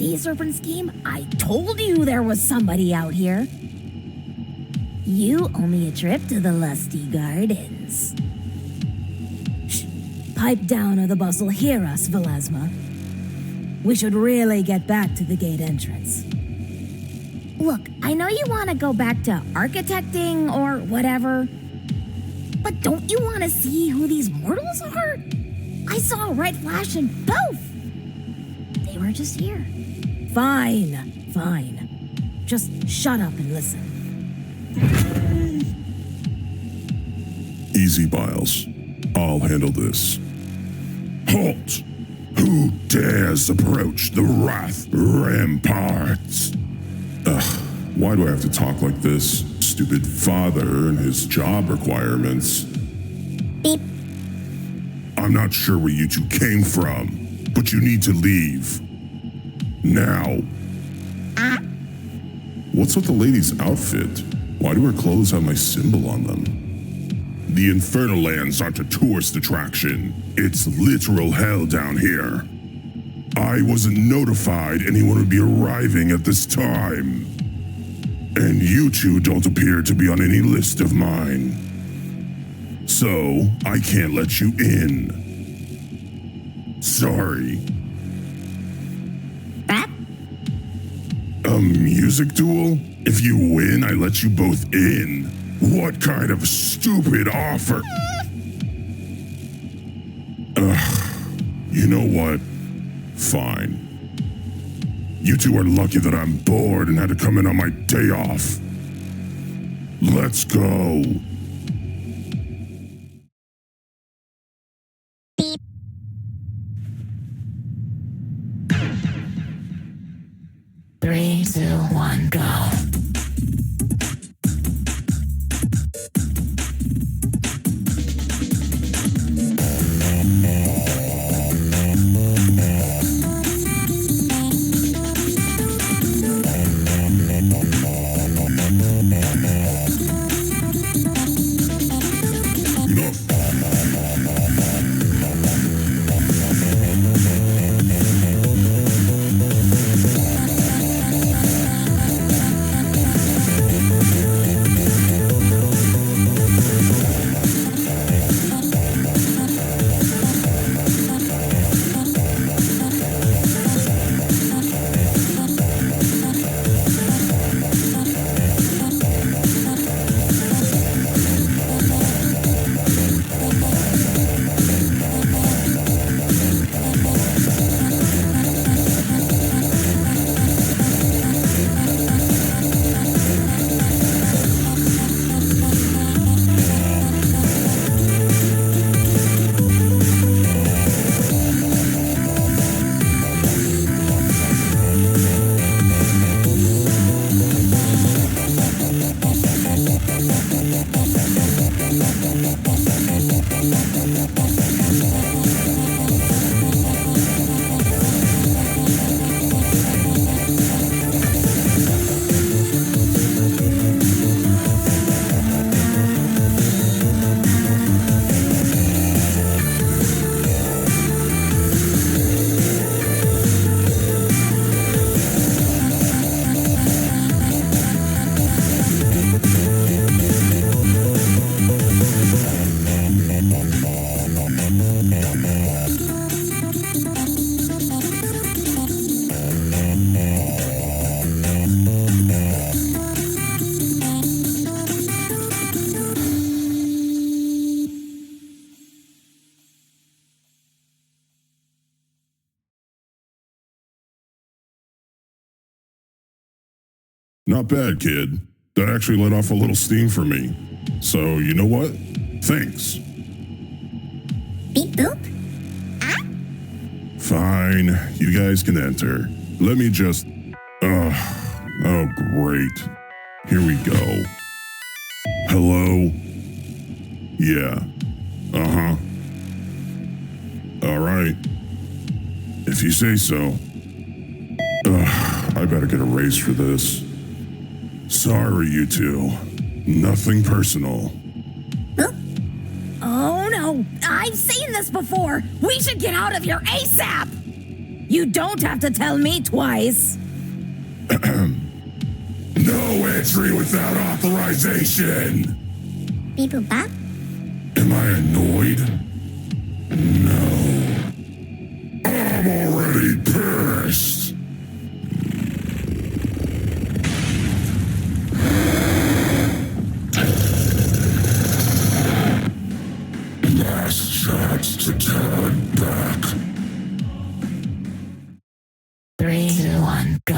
See, Serpent Scheme? I told you there was somebody out here. You owe me a trip to the Lusty Gardens. Shh. Pipe down or the boss will hear us, Velasma. We should really get back to the gate entrance. Look, I know you want to go back to architecting or whatever, but don't you want to see who these mortals are? I saw a red flash in both. They were just here. Fine, fine. Just shut up and listen. Easy, Biles. I'll handle this. Halt! Who dares approach the Wrath ramparts? Ugh, why do I have to talk like this? Stupid father and his job requirements. Beep. I'm not sure where you two came from, but you need to leave. Now. What's with the lady's outfit? Why do her clothes have my symbol on them? The Infernal Lands aren't a tourist attraction. It's literal hell down here. I wasn't notified anyone would be arriving at this time. And you two don't appear to be on any list of mine. So, I can't let you in. Sorry. A music duel? If you win, I let you both in. What kind of stupid offer? Ugh. You know what? Fine. You two are lucky that I'm bored and had to come in on my day off. Let's go. Beep. 3, 2, 1, go. Not bad, kid. That actually let off a little steam for me. So, you know what? Thanks. Beep boop. Fine, you guys can enter. Let me just... oh, great. Here we go. Hello? Yeah. Uh-huh. All right. If you say so. I better get a raise for this. Sorry, you two. Nothing personal. Oh no, I've seen this before. We should get out of here ASAP. You don't have to tell me twice. No entry without authorization. Beep boop bop. Am I annoyed? No. I'm already pissed. Last chance to turn back. 3, 2, 1, go.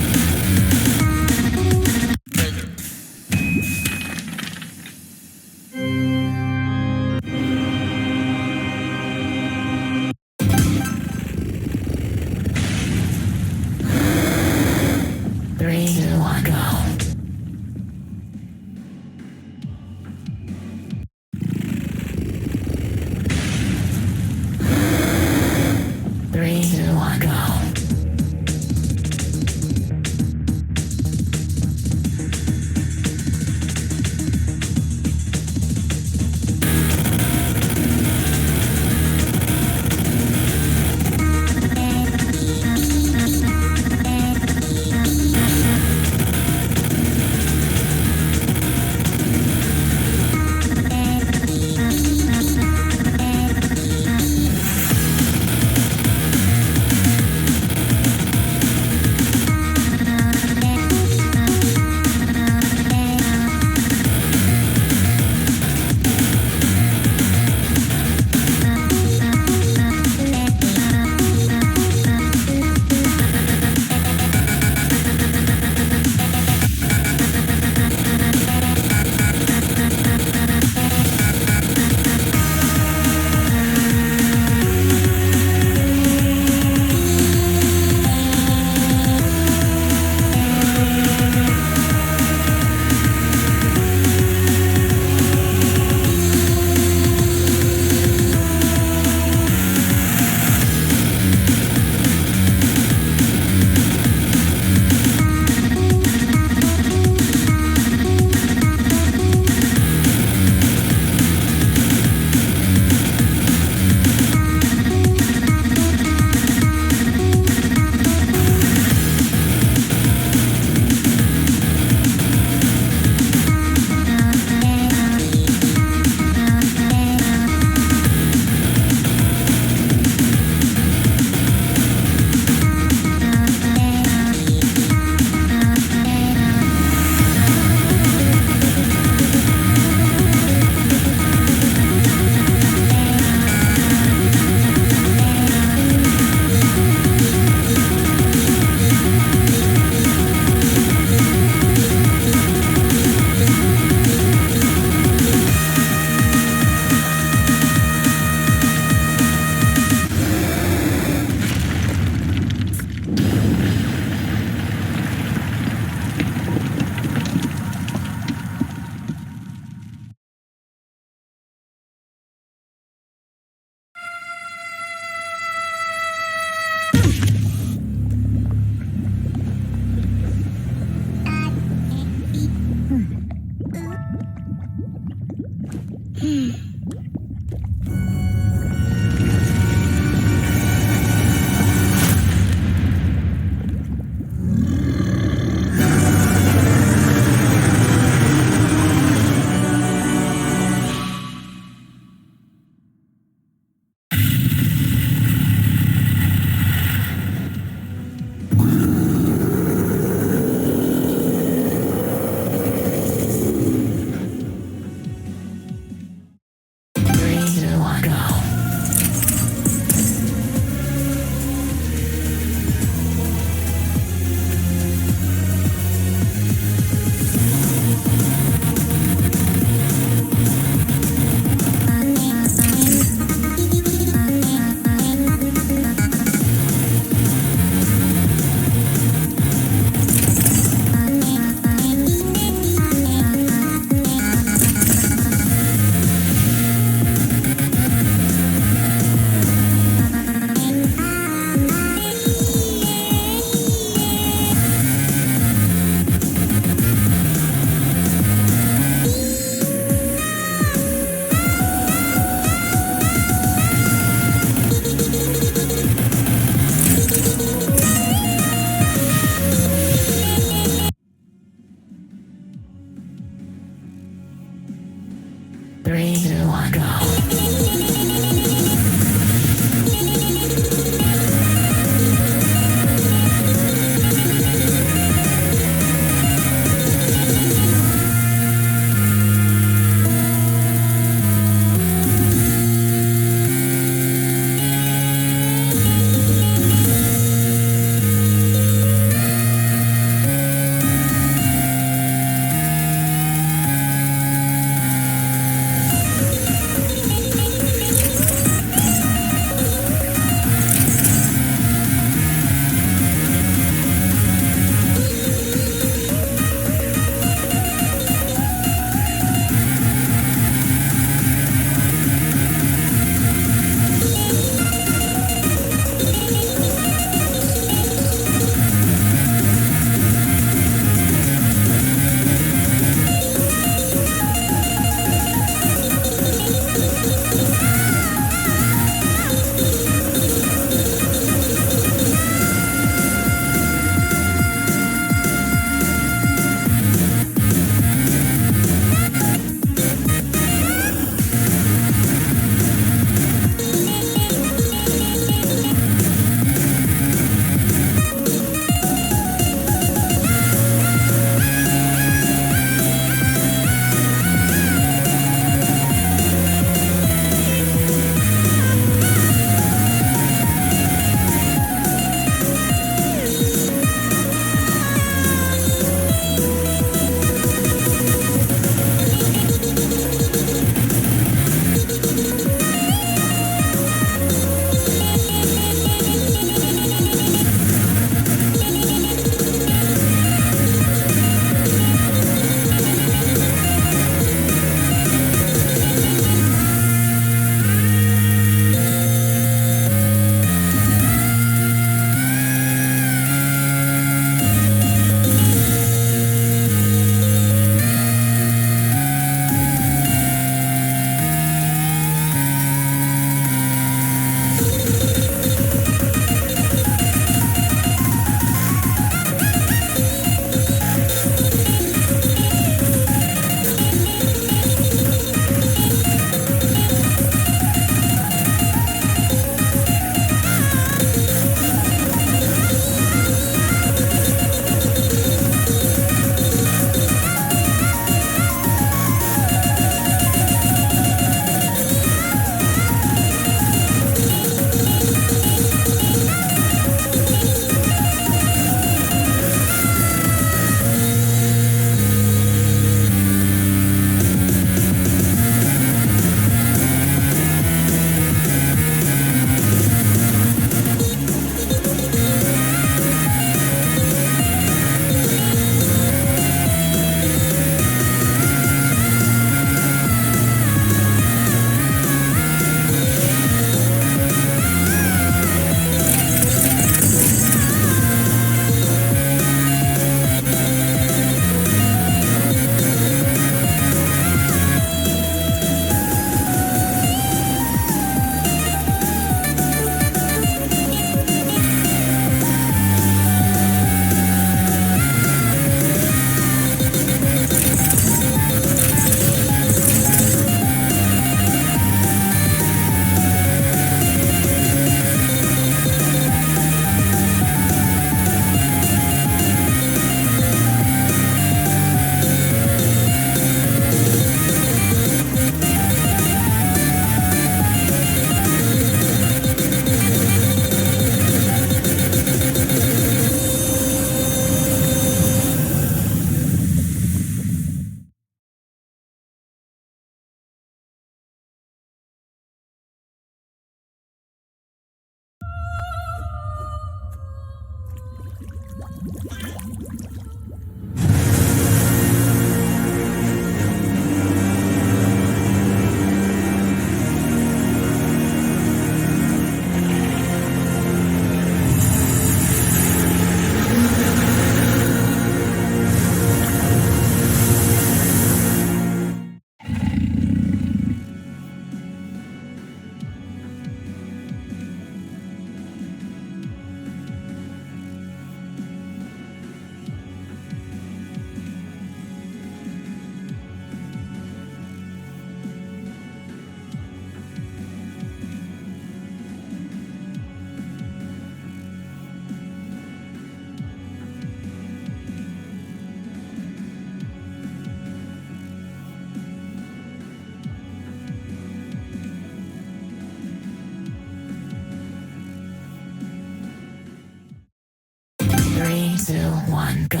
3, 2, 1, go.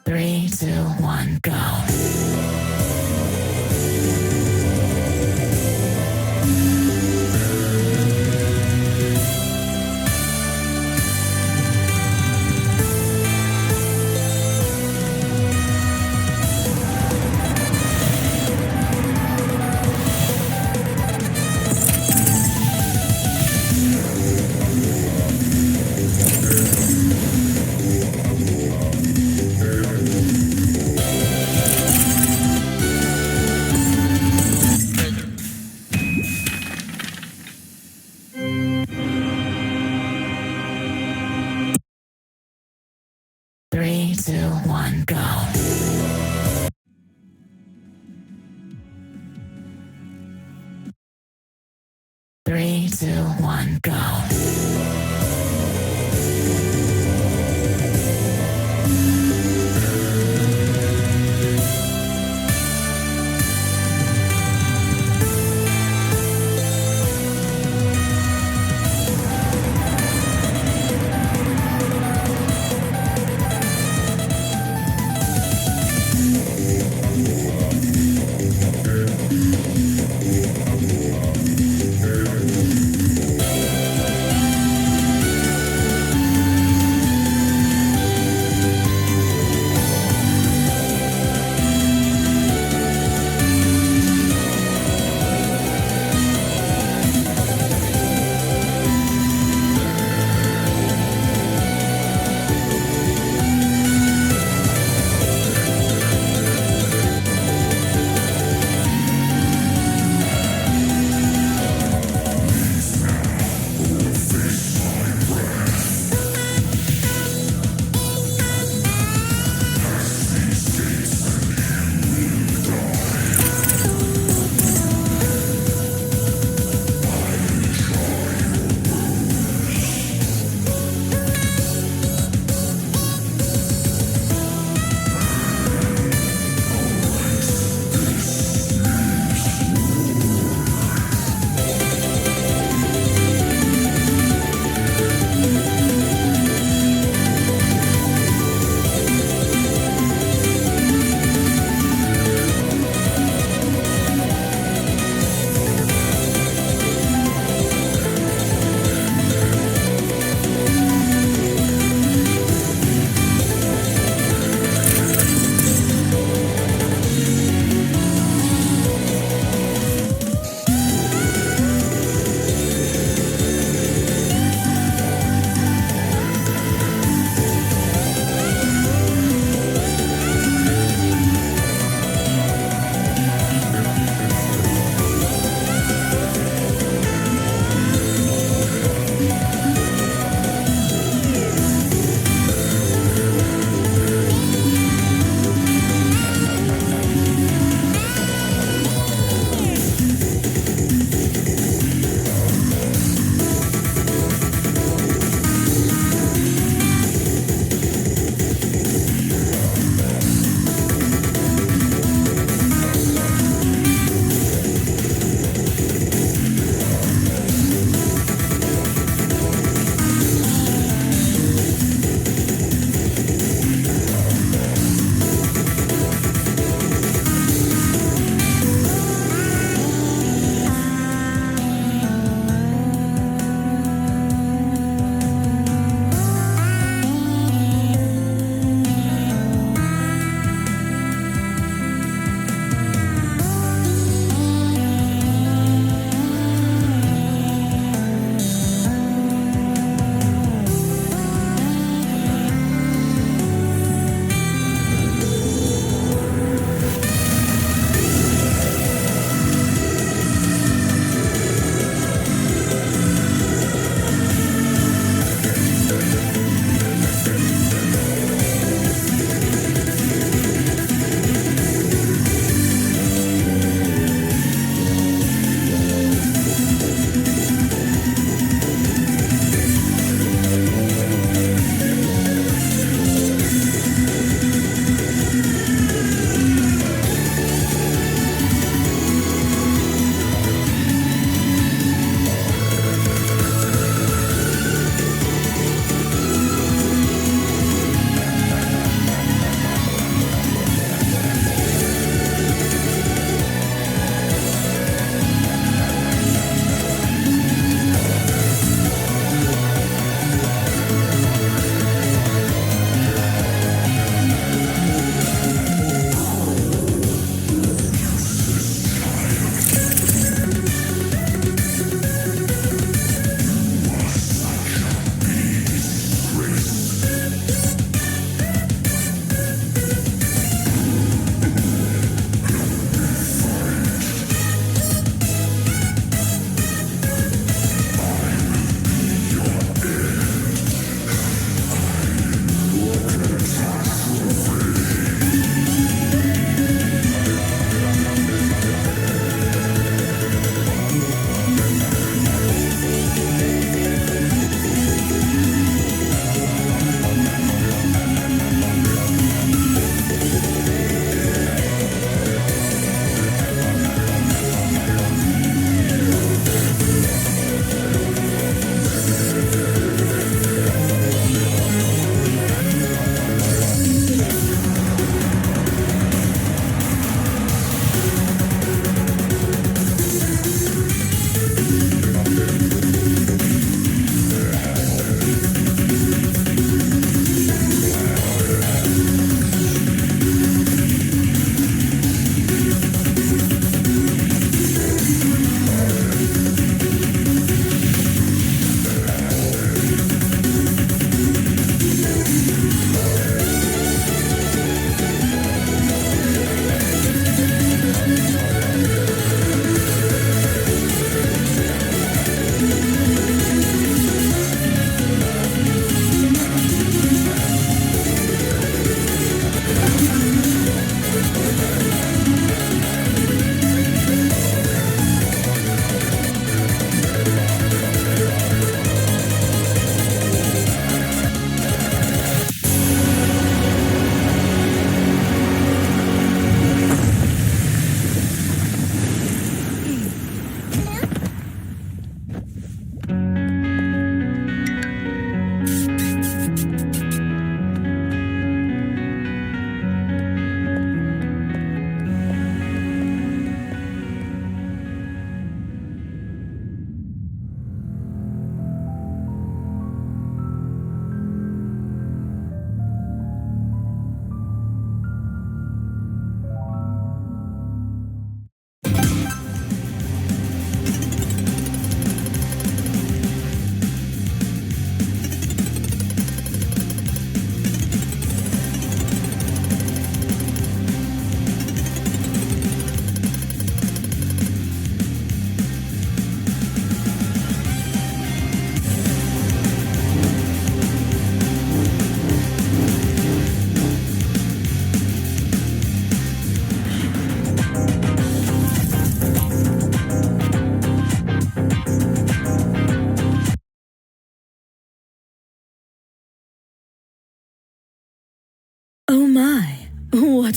3, 2, 1, go. 3, 2, 1, go. 3, 2, 1, go. 3,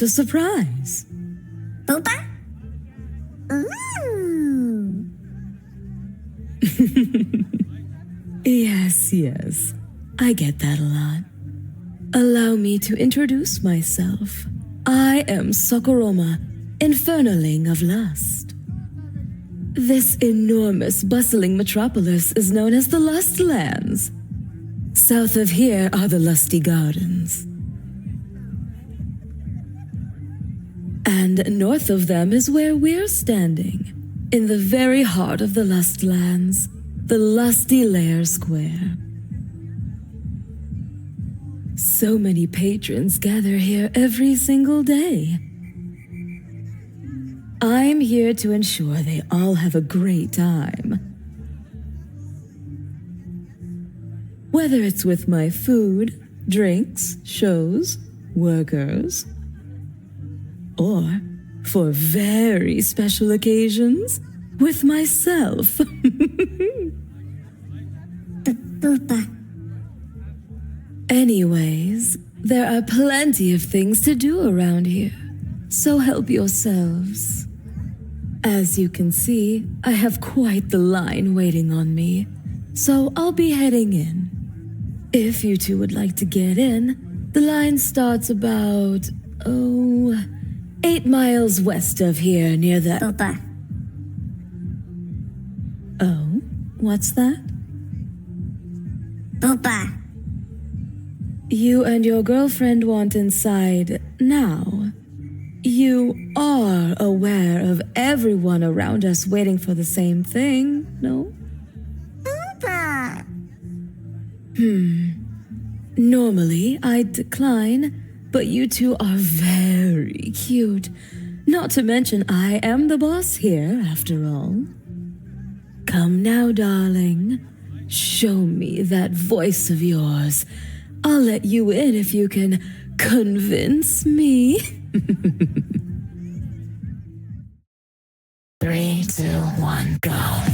want a surprise? Boopa? Ooh. Yes. I get that a lot. Allow me to introduce myself. I am Sokoroma, Infernaling of Lust. This enormous, bustling metropolis is known as the Lustlands. South of here are the Lusty Gardens. And north of them is where we're standing, in the very heart of the Lustlands, the Lusty Lair Square. So many patrons gather here every single day. I'm here to ensure they all have a great time. Whether it's with my food, drinks, shows, workers, or, for very special occasions, with myself. Boopa. Anyways, there are plenty of things to do around here, so help yourselves. As you can see, I have quite the line waiting on me, so I'll be heading in. If you two would like to get in, the line starts about, 8 miles west of here near the... Boopa. Oh, what's that? Boopa. You and your girlfriend want inside now. You are aware of everyone around us waiting for the same thing, no? Boopa. Normally, I'd decline, but you two are very cute. Not to mention, I am the boss here, after all. Come now, darling. Show me that voice of yours. I'll let you in if you can convince me. 3, 2, 1, go.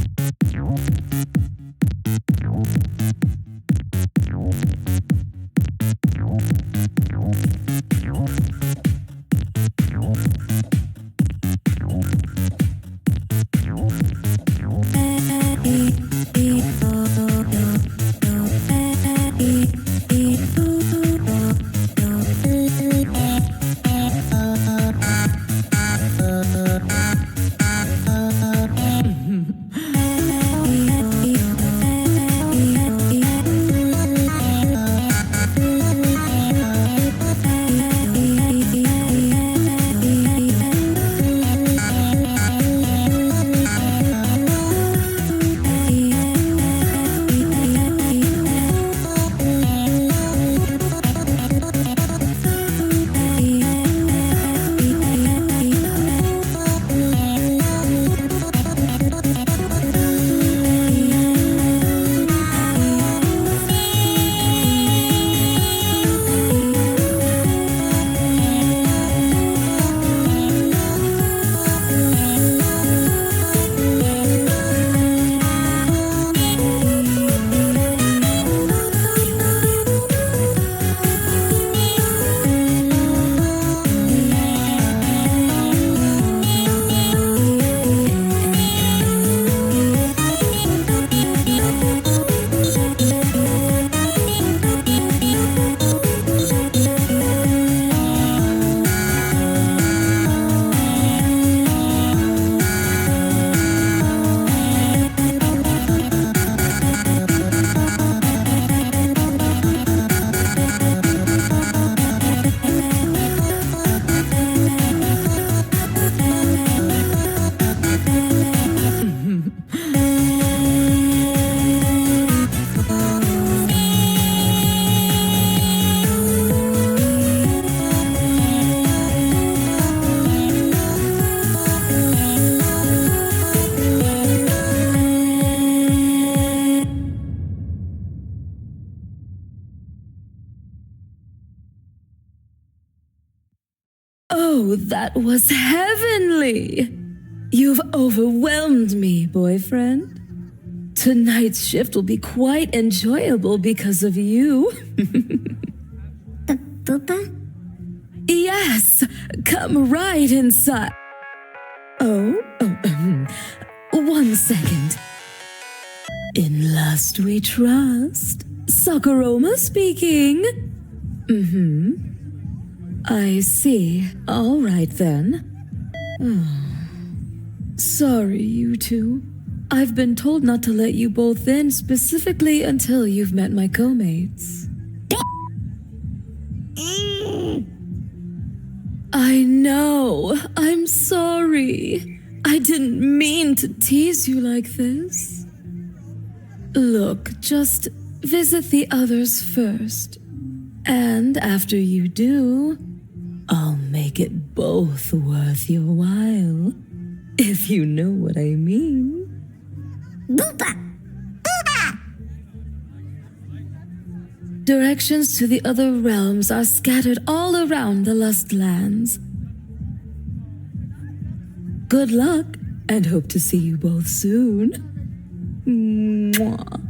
Oh, that was heavenly! You've overwhelmed me, boyfriend. Tonight's shift will be quite enjoyable because of you. Boopa? Yes, come right inside. Oh, 1 second. In lust we trust. Sakuroma speaking. I see. All right then. Sorry, you two. I've been told not to let you both in specifically until you've met my co-mates. I know. I'm sorry. I didn't mean to tease you like this. Look, just visit the others first. And after you do, I'll make it both worth your while. If you know what I mean. Boopa! Boopa! Directions to the other realms are scattered all around the Lust Lands. Good luck, and hope to see you both soon. Mwah.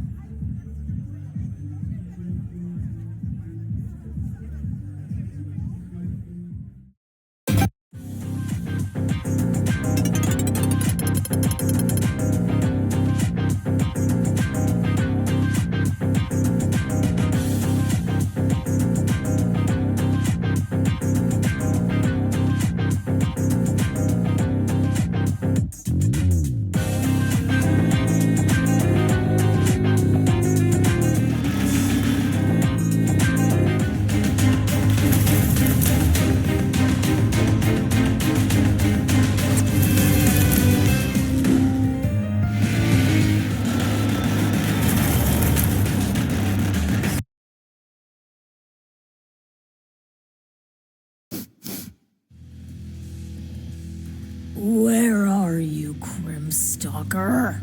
Where are you, Crimstalker?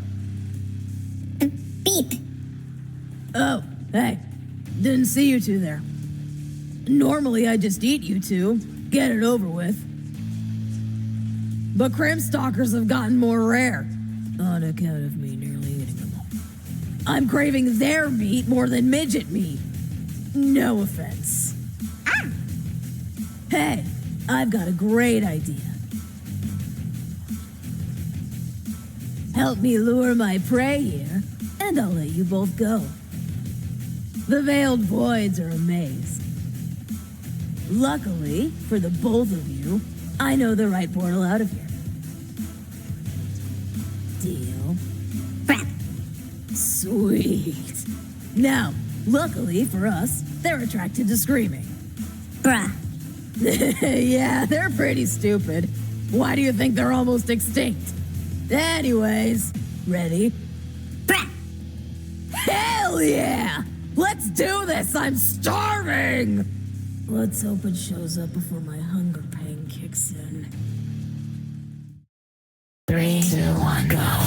Beep. Oh, hey. Didn't see you two there. Normally I just eat you two, get it over with. But Crimstalkers have gotten more rare, on account of me nearly eating them all. I'm craving their meat more than midget meat. No offense. Ah. Hey, I've got a great idea. Help me lure my prey here, and I'll let you both go. The Veiled Voids are a maze. Luckily, for the both of you, I know the right portal out of here. Deal? Crap. Sweet. Now, luckily for us, they're attracted to screaming. Bruh. Yeah, they're pretty stupid. Why do you think they're almost extinct? Anyways, ready? Bruh. Hell yeah! Let's do this! I'm starving! Let's hope it shows up before my hunger pain kicks in. 3, 2, 1, go.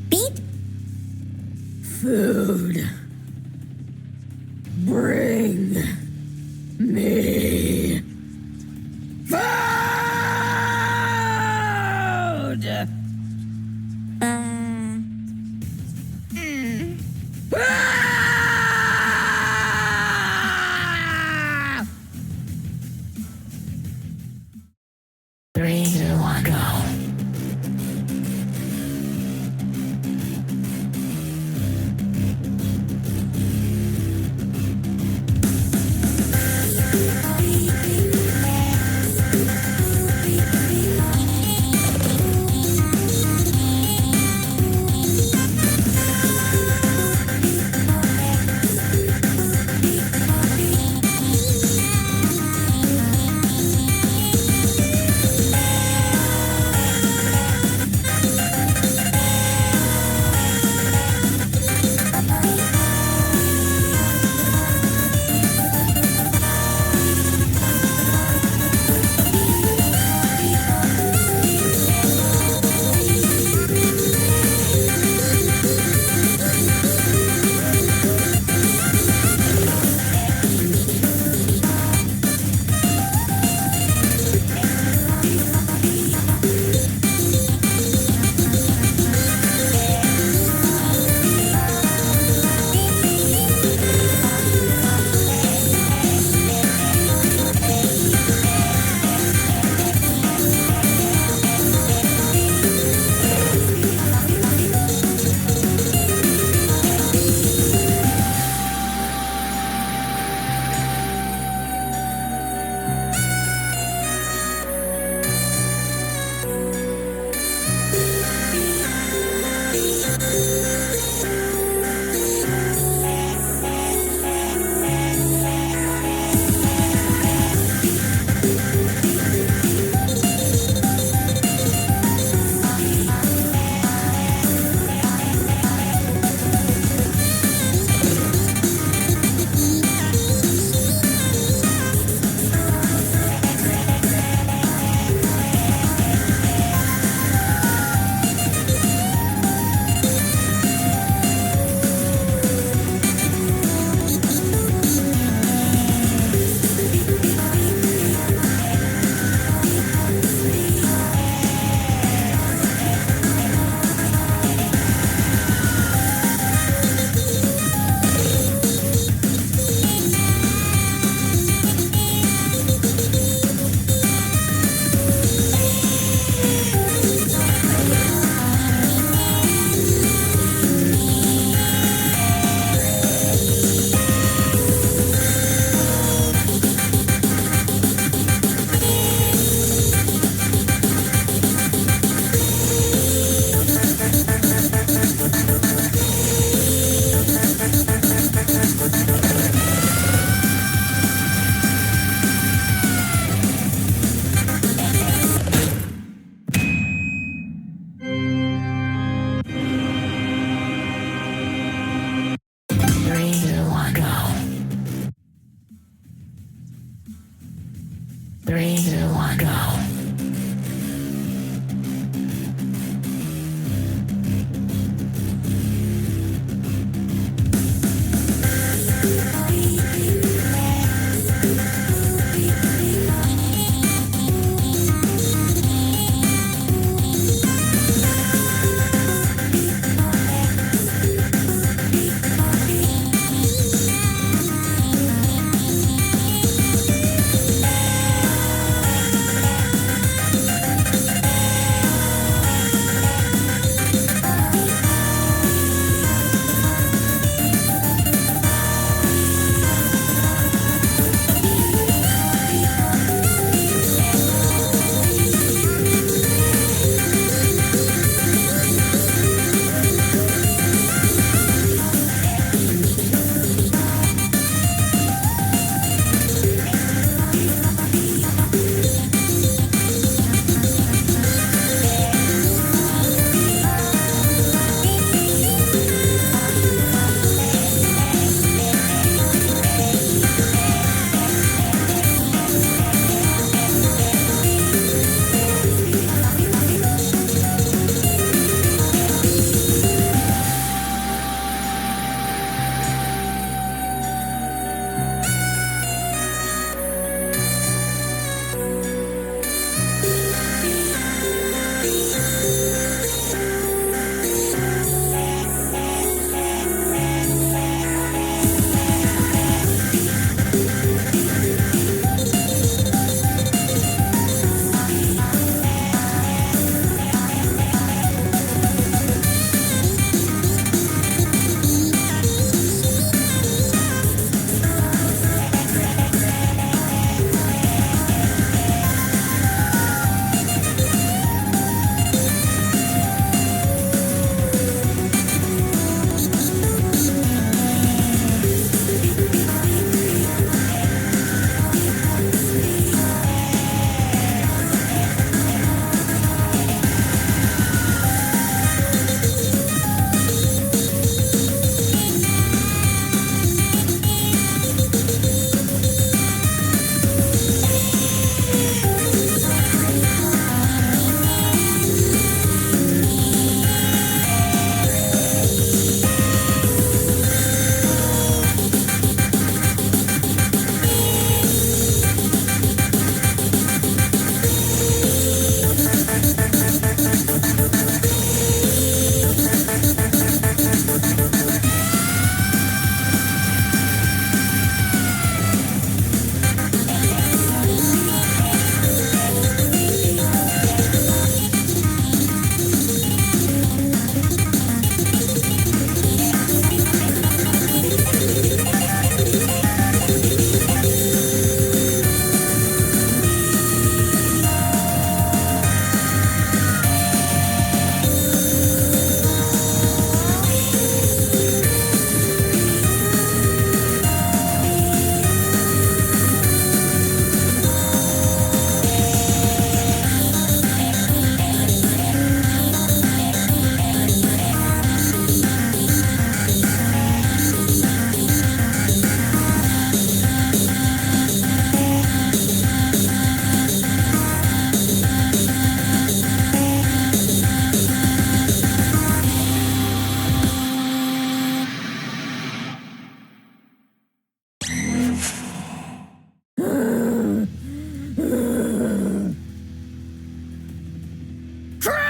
Beat? Food. Bring me food! Ah! 3, 2, 1, go.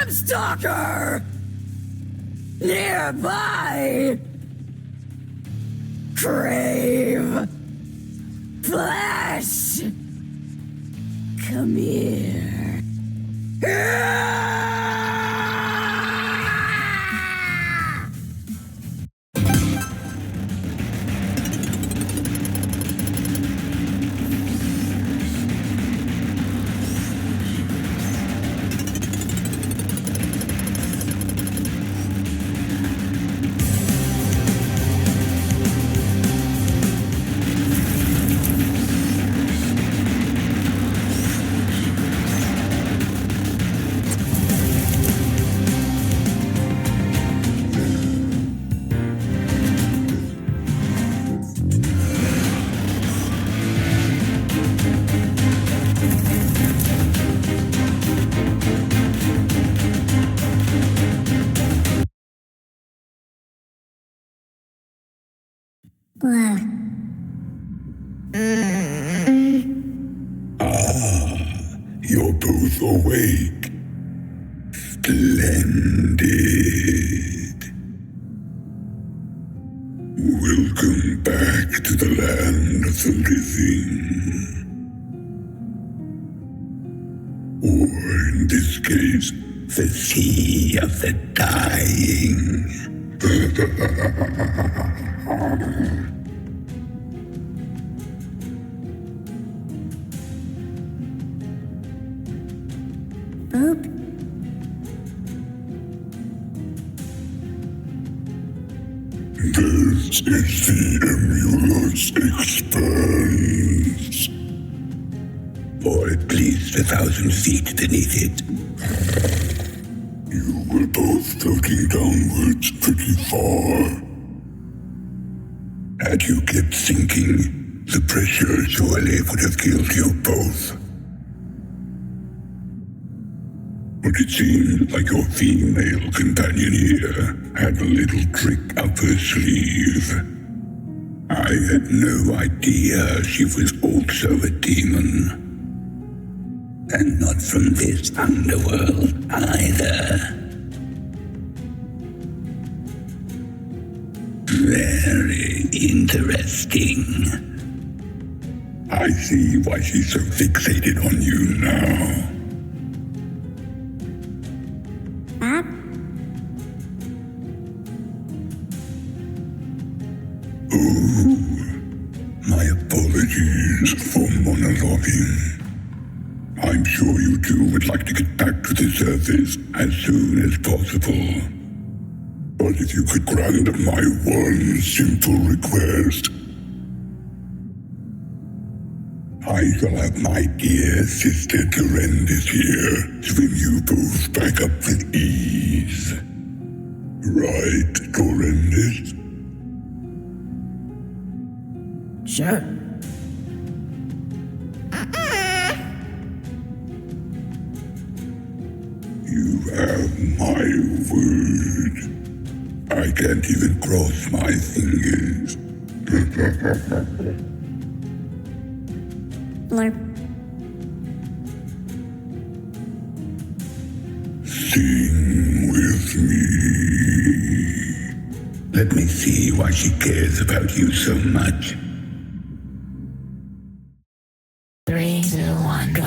Landstalker! Nearby! Crave! Flesh! Come here. You're both awake. Splendid. Welcome back to the land of the living. Or in this case, the sea of the dying. Boop. This is the Emulous Expanse. Or at least 1,000 feet beneath it. You were both floating downwards pretty far. Had you kept sinking, the pressure surely would have killed you both. But it seemed like your female companion here had a little trick up her sleeve. I had no idea she was also a demon. And not from this underworld either. Very interesting. I see why she's so fixated on you now. My apologies for monologuing. I'm sure you two would like to get back to the surface as soon as possible. But if you could grant my one simple request, I shall have my dear sister Durandus here swim you both back up with ease. Right, Durandus? Sure. You have my word. I can't even cross my fingers. Blurp. Sing with me. Let me see why she cares about you so much. 3, 2, 1, go.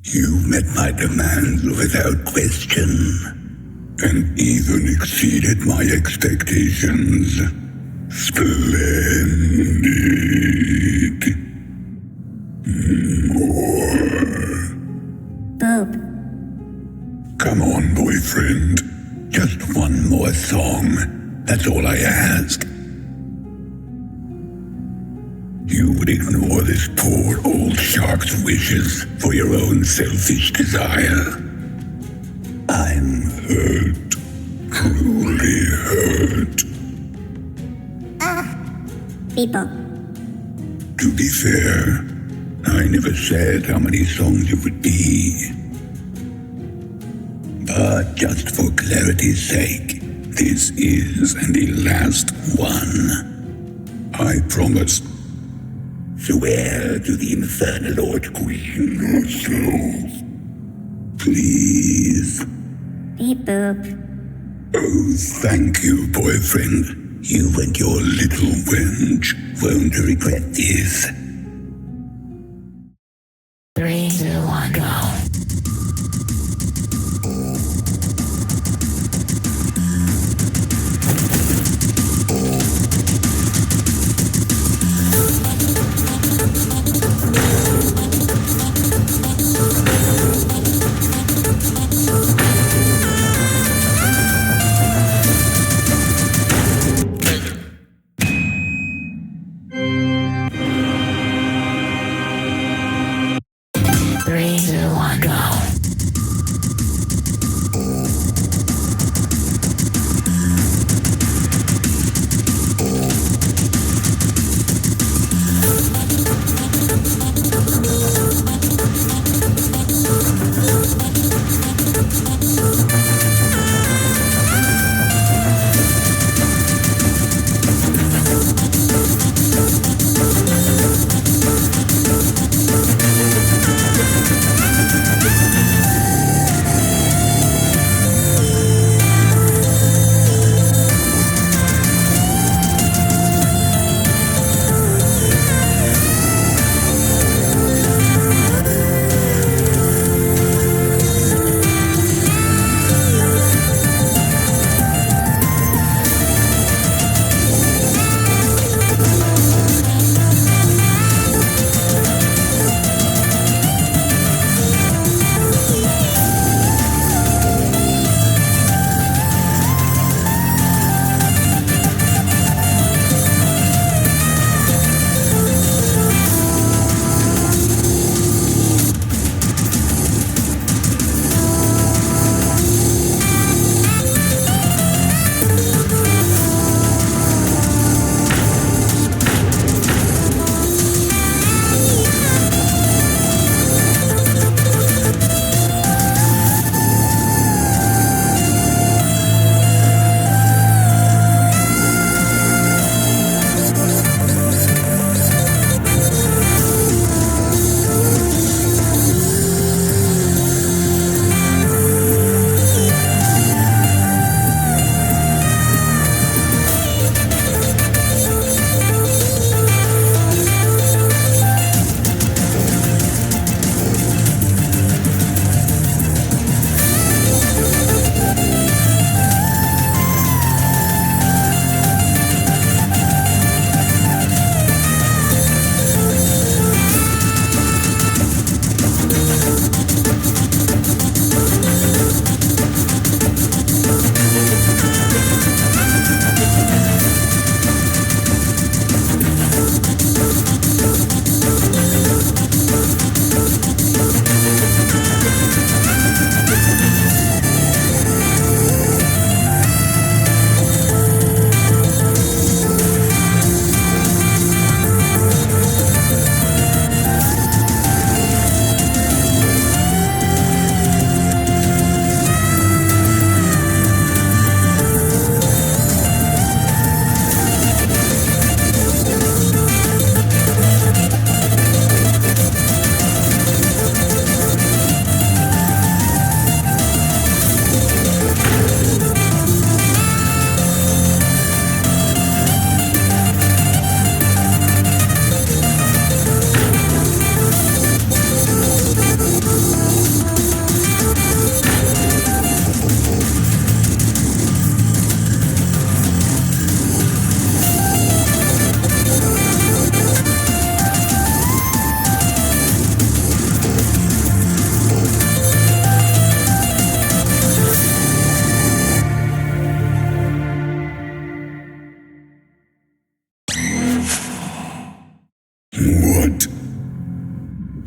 You met my demands without question, and even exceeded my expectations. Splendid. More. Boop. Come on, boyfriend. Just one more song. That's all I ask. You would ignore this poor old shark's wishes for your own selfish desire. I'm hurt. Truly hurt. People. To be fair, I never said how many songs it would be. But just for clarity's sake, this is the last one. I promise. Swear to the Infernal Lord Queen herself. Please. Beep boop. Oh, thank you, boyfriend. You and your little wench won't regret this. 3, 2, 1, go.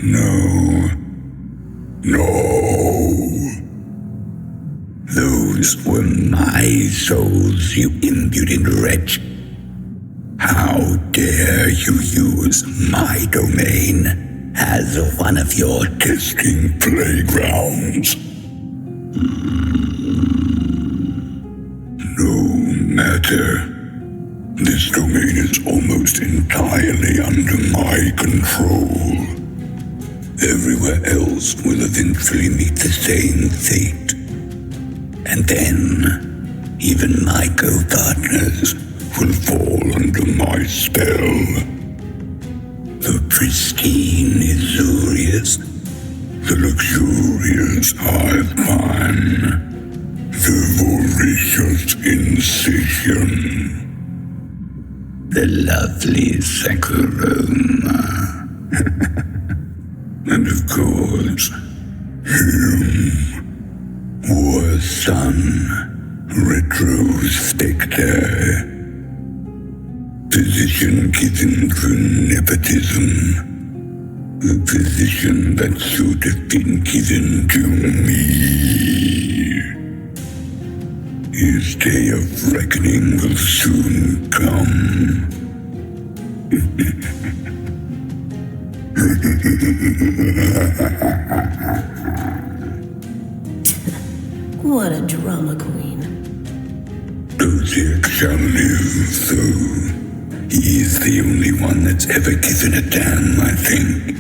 No. Those were my souls, you impudent wretch. How dare you use my domain as one of your testing playgrounds? No matter. This domain is almost entirely under my control. Everywhere else will eventually meet the same fate. And then, even my co-partners will fall under my spell. The pristine Isurious, the luxurious Hiveman, the voracious Incision, the lovely Sakuroma, and of course, him, War Son, RetroSpecter. Position given through nepotism. The position that should have been given to me. His day of reckoning will soon come. What a drama queen. Grassjeak shall live, though. He's the only one that's ever given a damn, I think.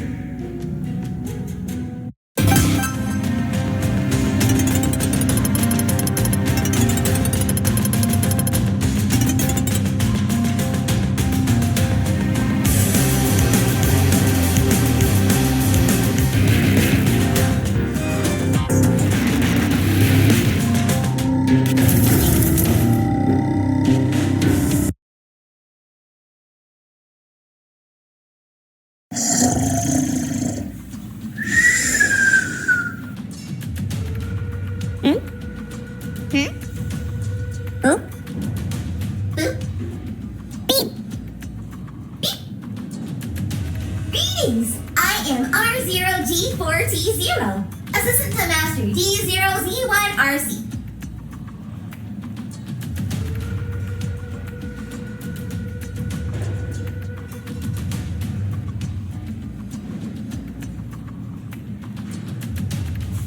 Boop. Boop. Beep. Beep. Greetings! I am R0G4T0, Assistant to Master D0Z1RC.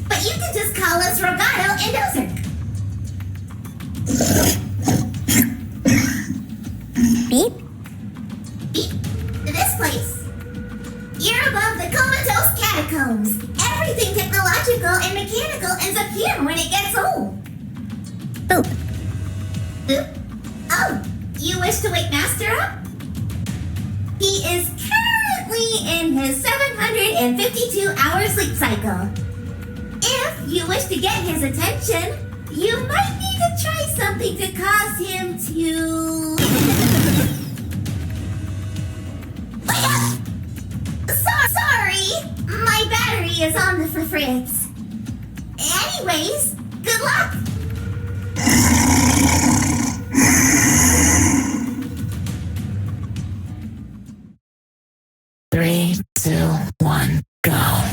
But you can just call us Rogato and Ozark. Beep. Beep. This place. You're above the comatose catacombs. Everything technological and mechanical ends up here when it gets old. Boop. Boop. Oh, you wish to wake Master up? He is currently in his 752-hour sleep cycle. If you wish to get his attention, you might need to try something to cause him to... Wake up! Sorry, my battery is on the fritz. Anyways, good luck! 3, 2, 1, go.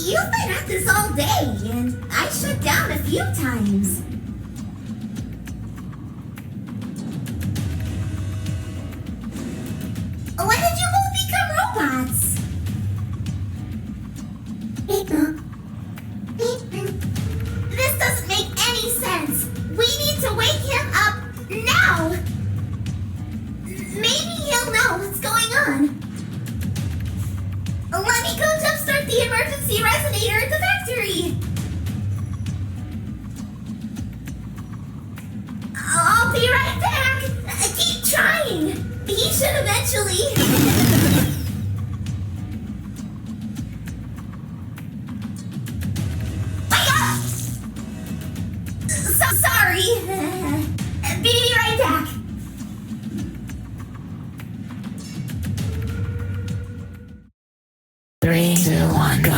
You've been at this all day, and I shut down a few times. When did you both become robots? This doesn't make any sense. We need to wake him up now. Maybe he'll know what's going on. Let me go jumpstart the emergency resonator at the factory. I'll be right back. Keep trying. He should eventually. So sorry. Be right back. Three, two, one, go.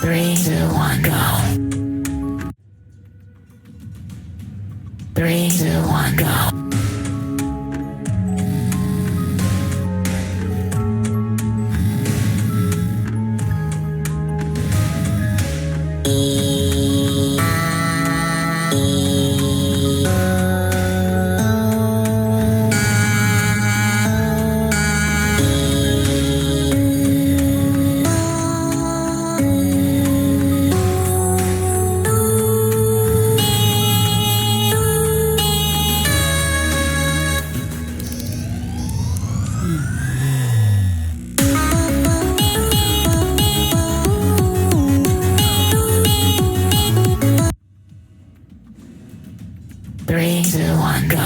Three, two, one, go. Three, two, one, go. Three, two, one, go.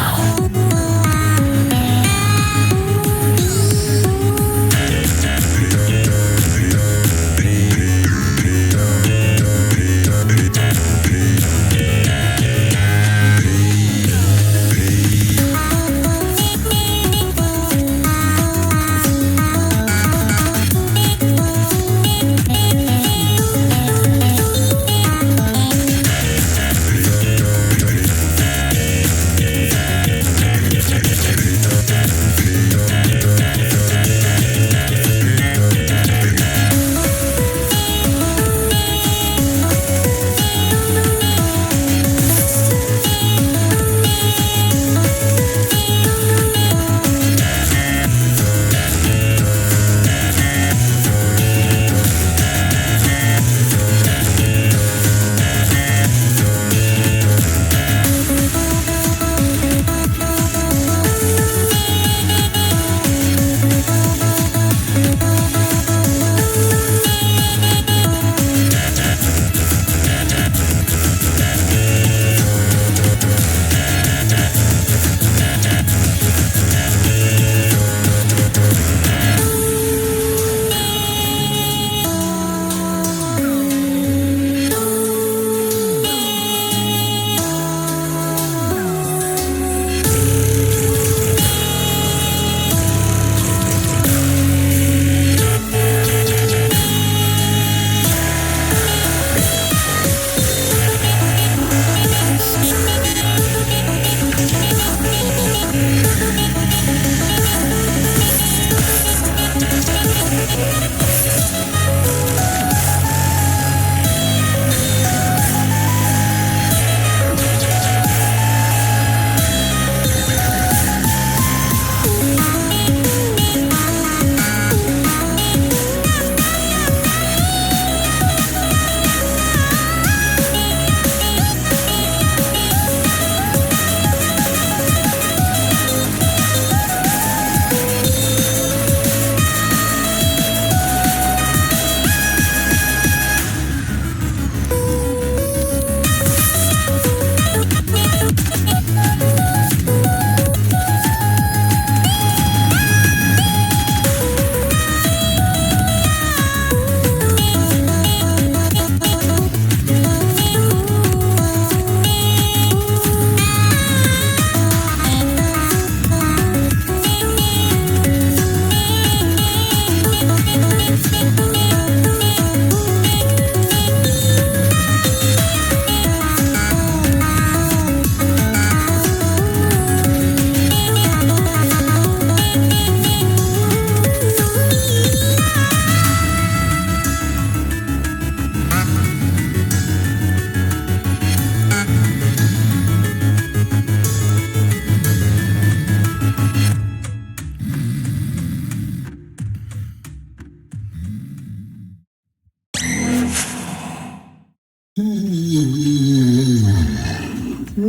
Oh.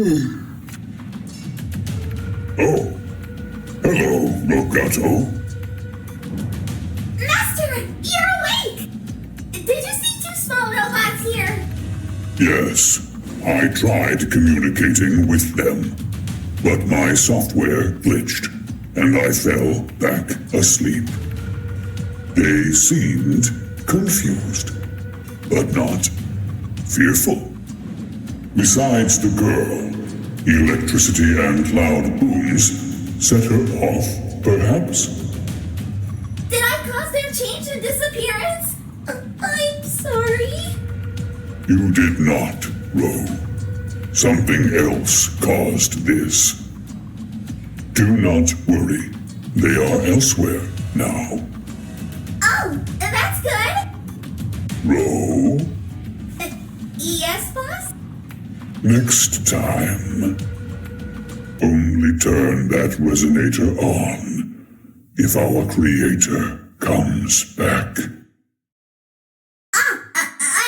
Hello, Logato. Master, you're awake! Did you see two small robots here? Yes, I tried communicating with them, but my software glitched, and I fell back asleep. They seemed confused, but not fearful. Besides the girl, electricity and loud booms set her off, perhaps? Did I cause their change and disappearance? I'm sorry. You did not, Ro. Something else caused this. Do not worry. They are elsewhere now. Oh, that's good. Ro, Yes, boss? next time, only turn that resonator on if our creator comes back.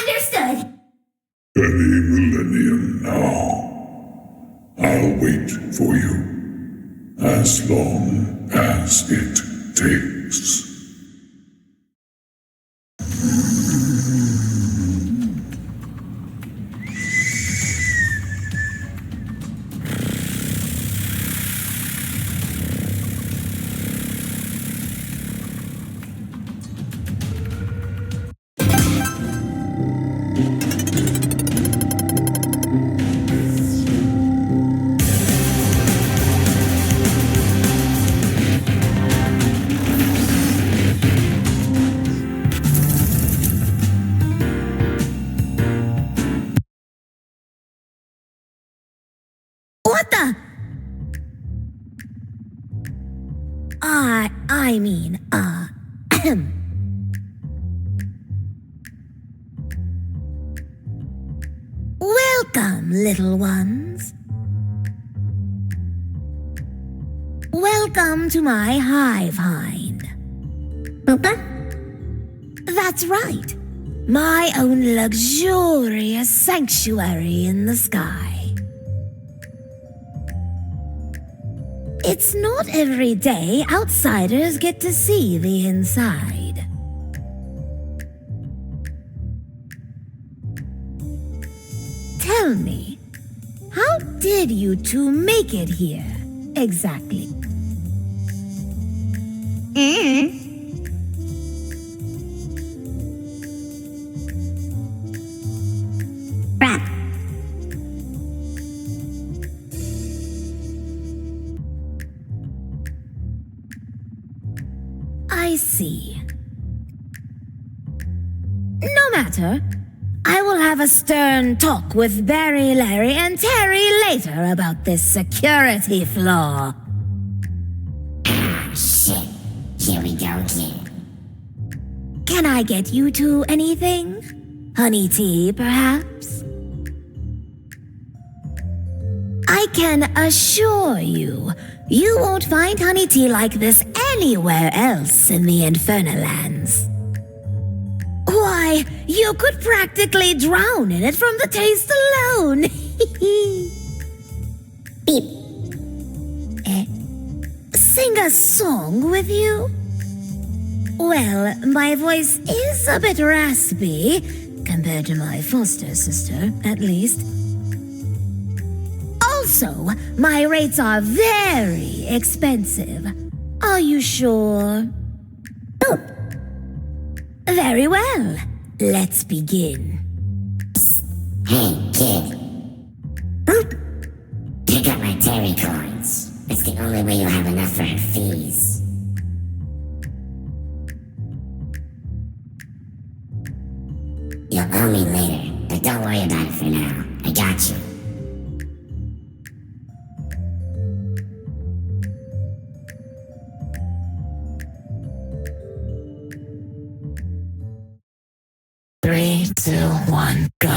Understood. Any millennium now. I'll wait for you as long as it takes. What the? I mean, Welcome, little ones. Welcome to my hive hind. Boopa? That's right. My own luxurious sanctuary in the sky. It's not every day outsiders get to see the inside. Tell me, how did you two make it here, exactly? Crap. I see. No matter. I will have a stern talk with Barry, Larry, and Terry later about this security flaw. Ah, shit. Here we go again. Can I get you two anything? Honey tea, perhaps? I can assure you, you won't find honey tea like this anywhere else in the Infernal Lands. Why, you could practically drown in it from the taste alone. Beep. Sing a song with you? Well, my voice is a bit raspy, compared to my foster sister, at least. Also, my rates are very expensive. Are you sure? Oh. Very well. Let's begin. Hey, kid. Boop. Pick up my Terry coins. It's the only way you'll have enough for her fees. You'll owe me later, but don't worry about it for now. I got you. Three, two, one, go.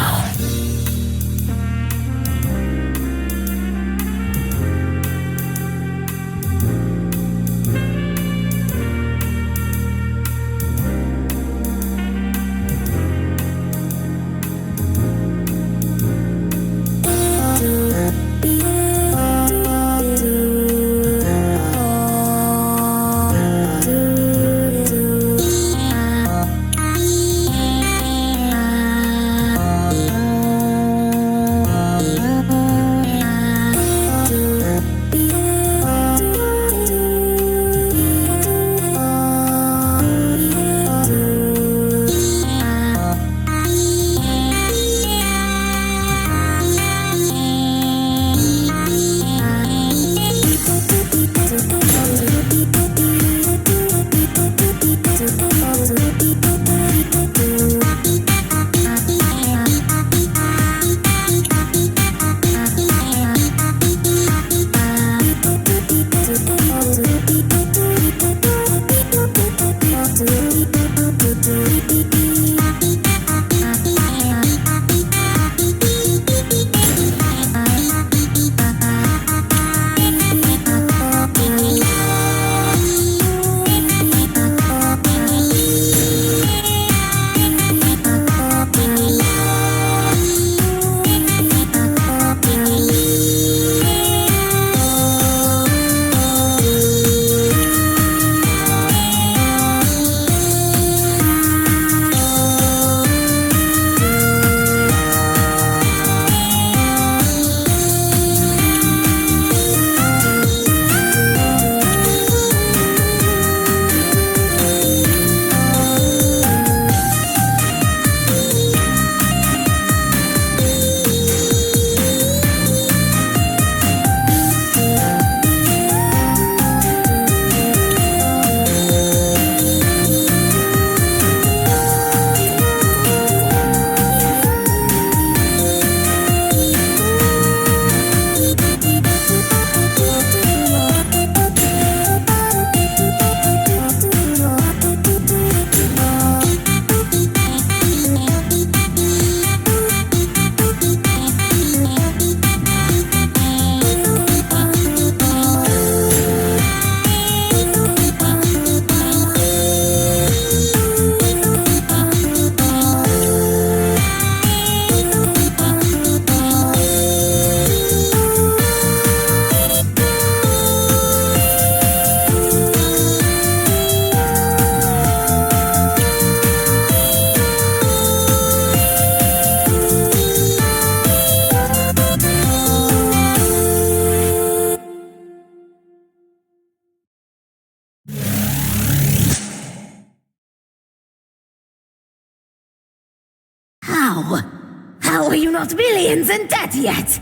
not millions in debt yet?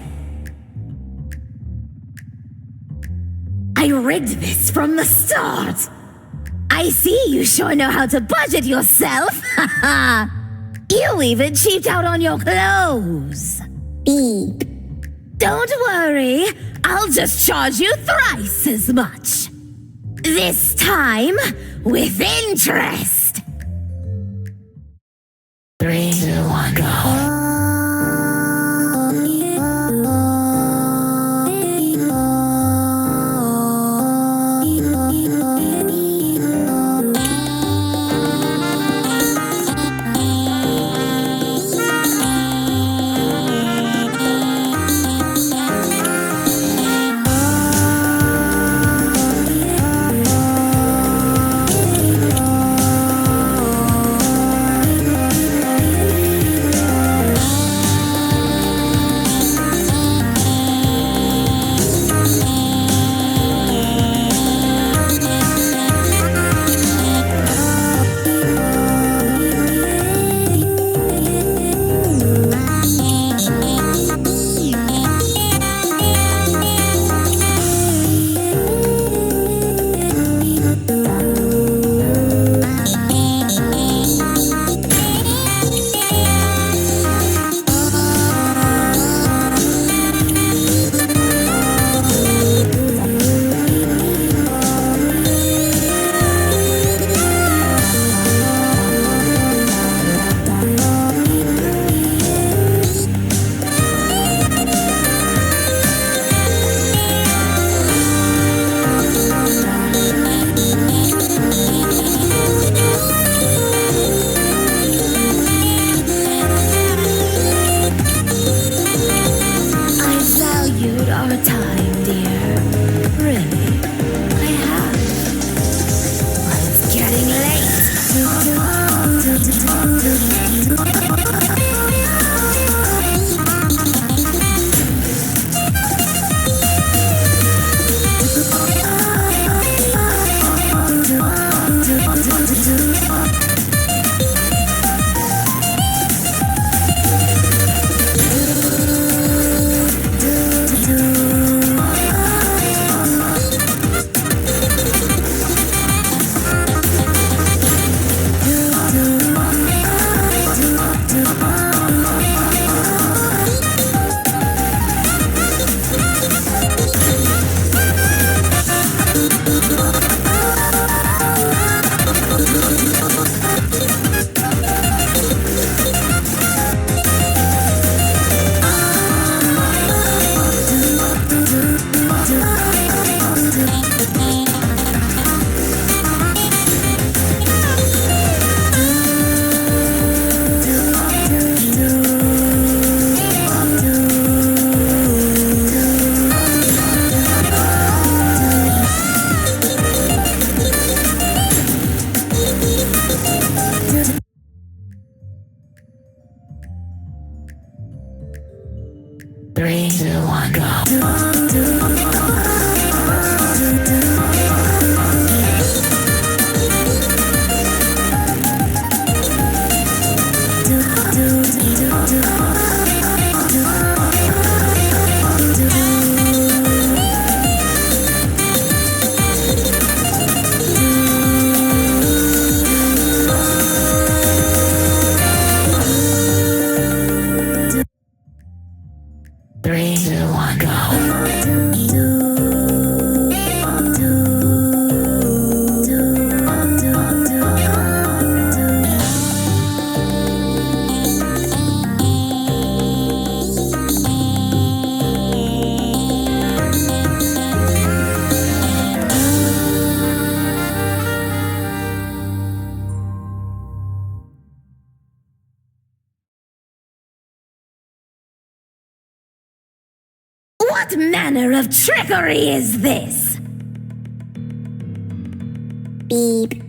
I rigged this from the start. I see you sure know how to budget yourself. Haha. You even cheaped out on your clothes. Beep. Don't worry, I'll just charge you thrice as much. This time, with interest. 3, 2, 1, go. What manner of trickery is this? Beep.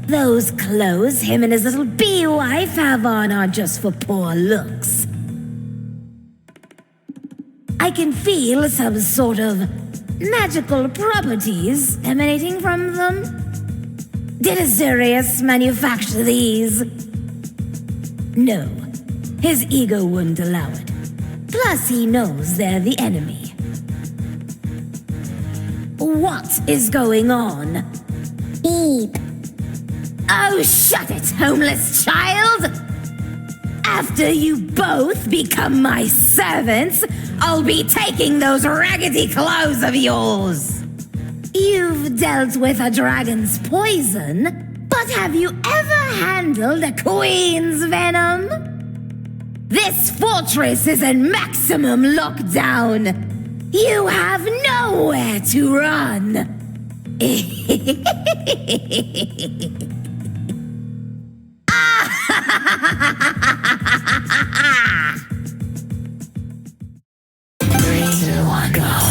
Those clothes him and his little bee wife have on are just for poor looks. I can feel some sort of magical properties emanating from them. Did Azurius manufacture these? No, his ego wouldn't allow it. Plus, he knows they're the enemy. What is going on? Beep. Oh, shut it, homeless child! After you both become my servants, I'll be taking those raggedy clothes of yours. You've dealt with a dragon's poison, but have you ever handled a queen's venom? This fortress is in maximum lockdown. You have nowhere to run. 3, 2, 1, go.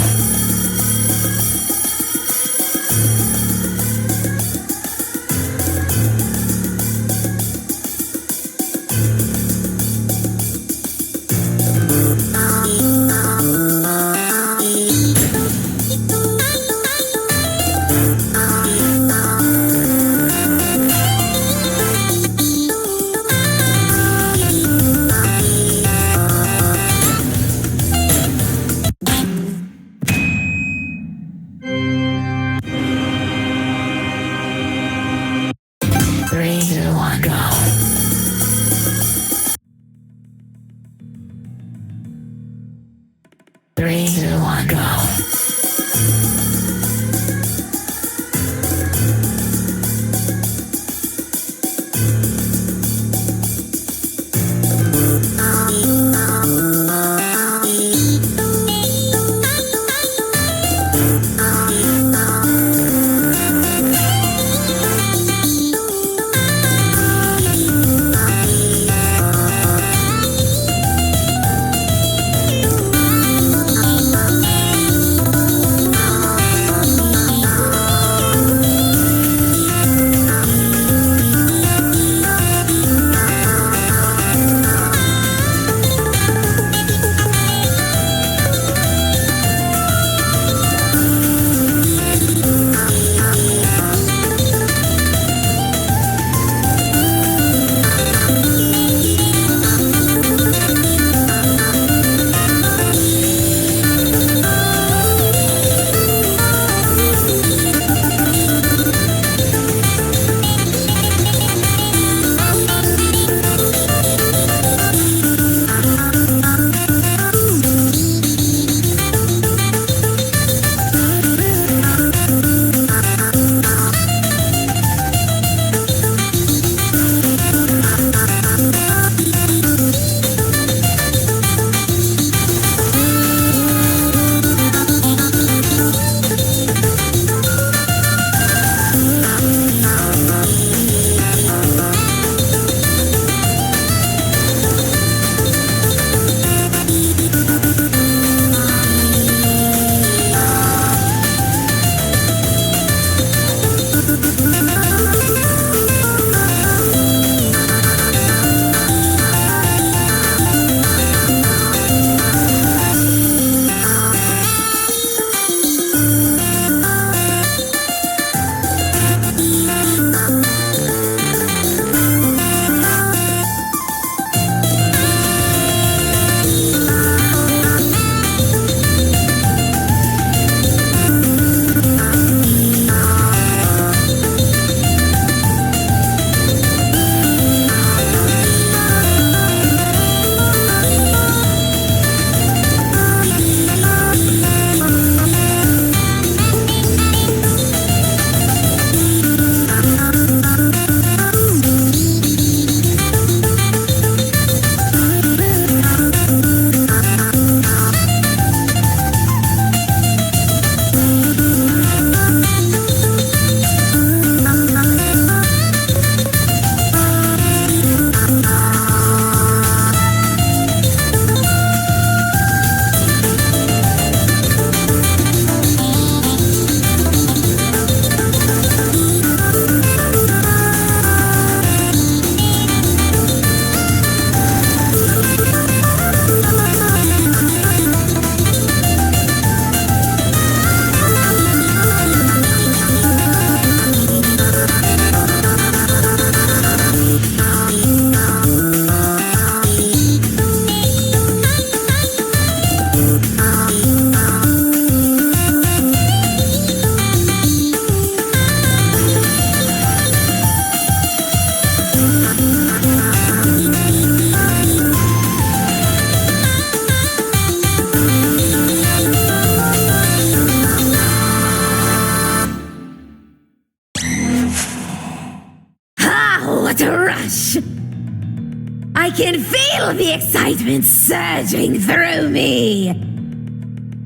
can feel the excitement surging through me.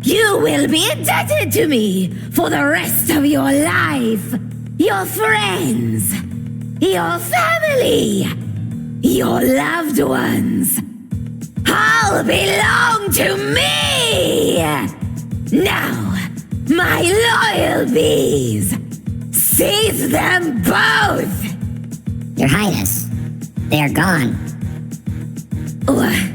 You will be indebted to me for the rest of your life. Your friends, your family, your loved ones all belong to me. Now, my loyal bees, seize them both. Your Highness, they are gone. What?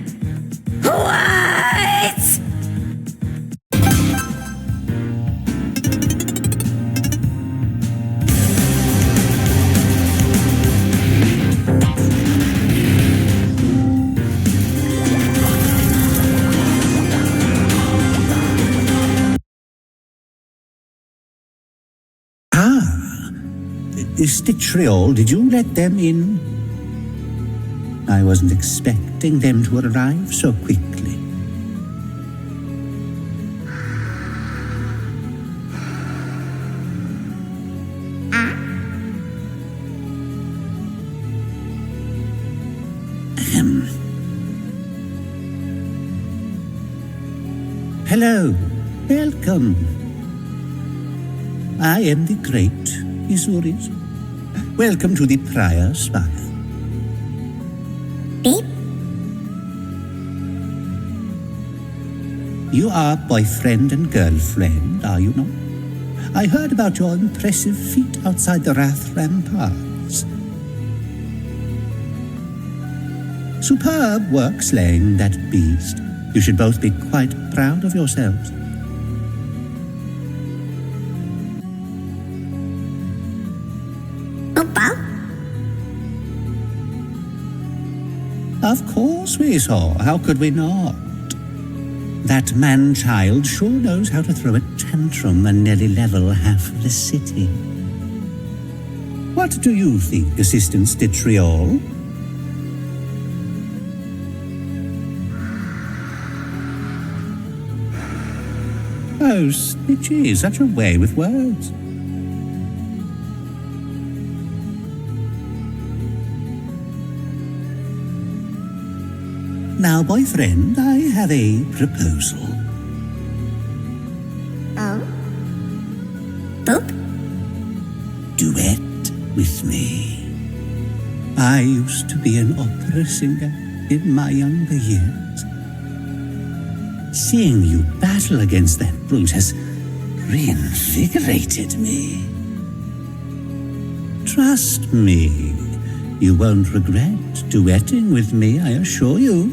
Stitriol, did you let them in? I wasn't expecting them to arrive so quickly. Hello, welcome. I am the great Isuris. Welcome to the Prior Spire. Beep. You are boyfriend and girlfriend, are you not? I heard about your impressive feat outside the Wrath Ramparts. Superb work slaying that beast. You should both be quite proud of yourselves. Of course we saw. How could we not? That man-child sure knows how to throw a tantrum and nearly level half the city. What do you think, Assistant Stitriol? Oh, Snitchy, such a way with words. Now, boyfriend, I have a proposal. Oh? Boop? Duet with me. I used to be an opera singer in my younger years. Seeing you battle against that brute has reinvigorated me. Trust me, you won't regret duetting with me, I assure you.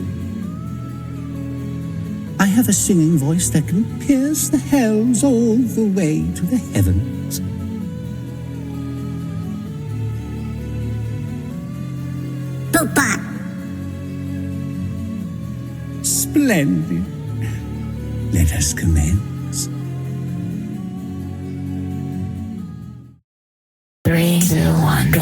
I have a singing voice that can pierce the hells all the way to the heavens. Boop-bop. Splendid. Let us commence. 3, 2, 1, go.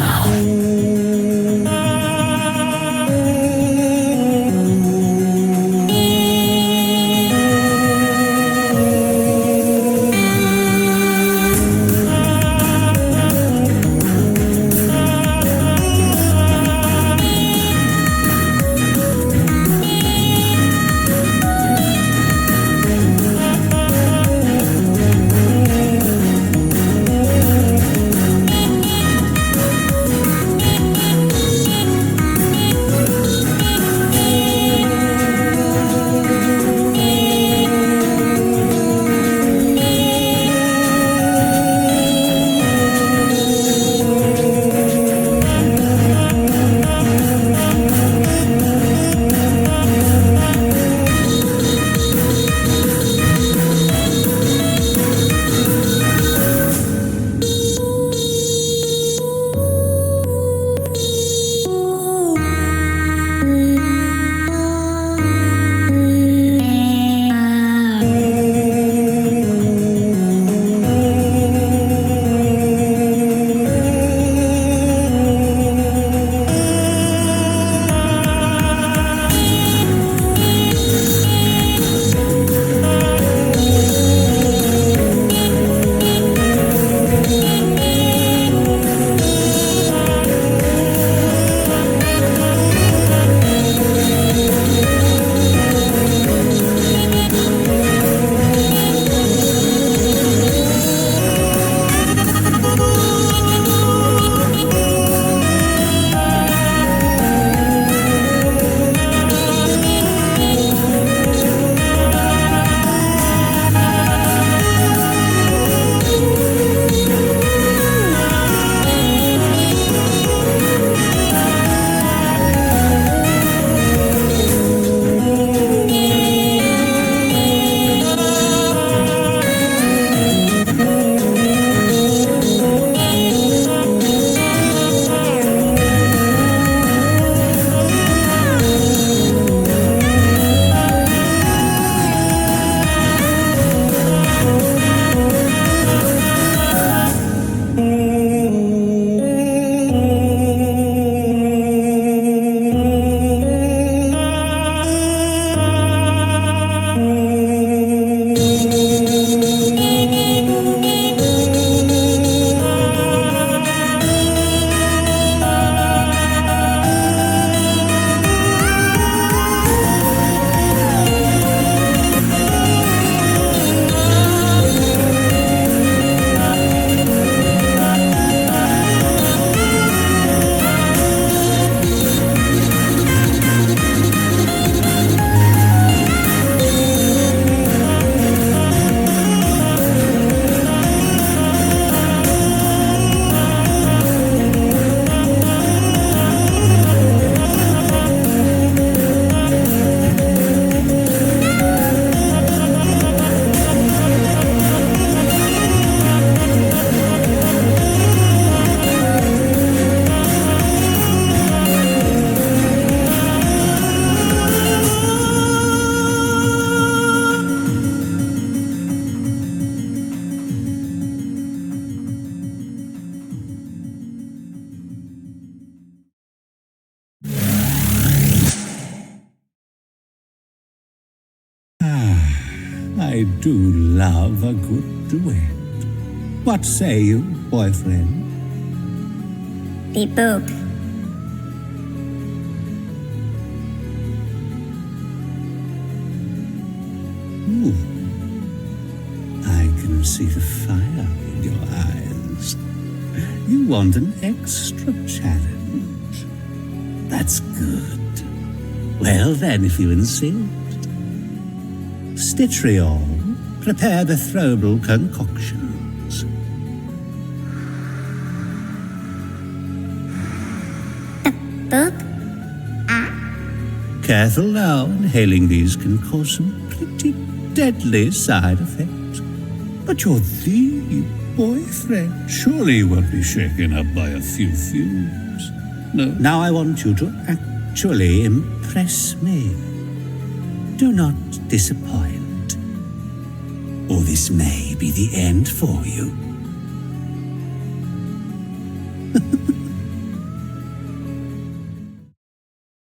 I do love a good duet. What say you, boyfriend? Beep boop. Ooh. I can see the fire in your eyes. You want an extra challenge. That's good. Well then, if you insist. Stitriol, prepare the throwable concoctions. Boop. Careful now, inhaling these can cause some pretty deadly side effects. But you're the boyfriend. Surely you won't be shaken up by a few fumes. No. Now I want you to actually impress me. Do not disappoint, or this may be the end for you.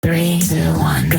Three, two, one, go.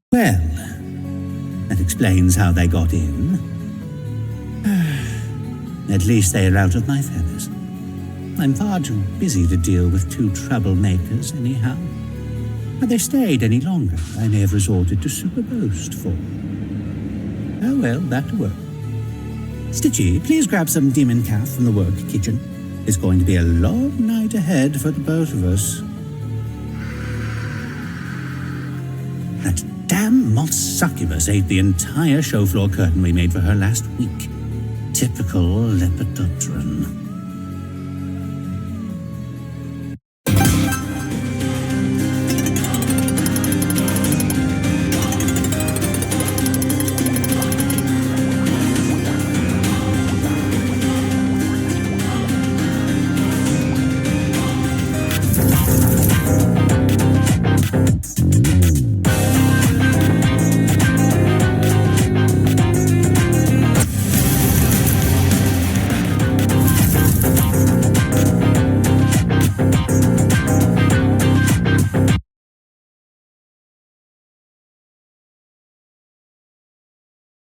Well, that explains how they got in. At least they are out of my feathers. I'm far too busy to deal with two troublemakers anyhow. Had they stayed any longer, I may have resorted to superpost for. Oh well, back to work. Stitchy, please grab some demon calf from the work kitchen. It's going to be a long night ahead for the both of us. That damn moth succubus ate the entire show floor curtain we made for her last week. Typical lepidopteran.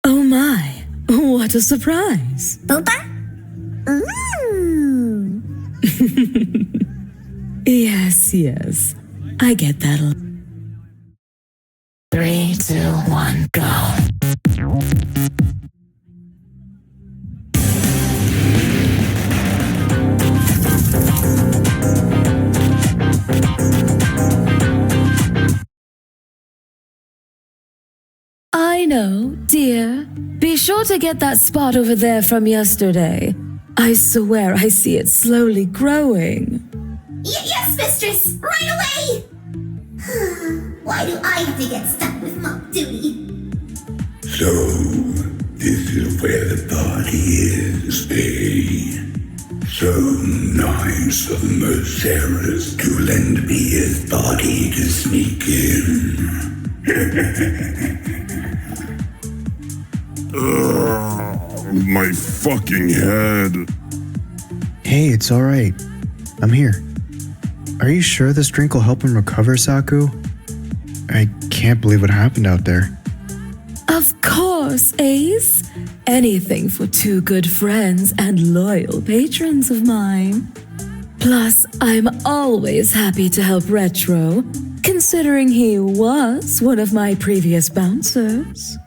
Oh my, what a surprise. Boopa? Ooh. Yes, I get that. 3, 2, 1, go. I know, dear. Be sure to get that spot over there from yesterday. I swear I see it slowly growing. Yes, mistress! Right away! Why do I have to get stuck with mock duty? So, this is where the party is, eh? So nice of Merceres to lend me his body to sneak in. My fucking head. Hey, it's alright. I'm here. Are you sure this drink will help him recover, Saku? I can't believe what happened out there. Of course, Ace. Anything for two good friends and loyal patrons of mine. Plus, I'm always happy to help Retro, considering he was one of my previous bouncers.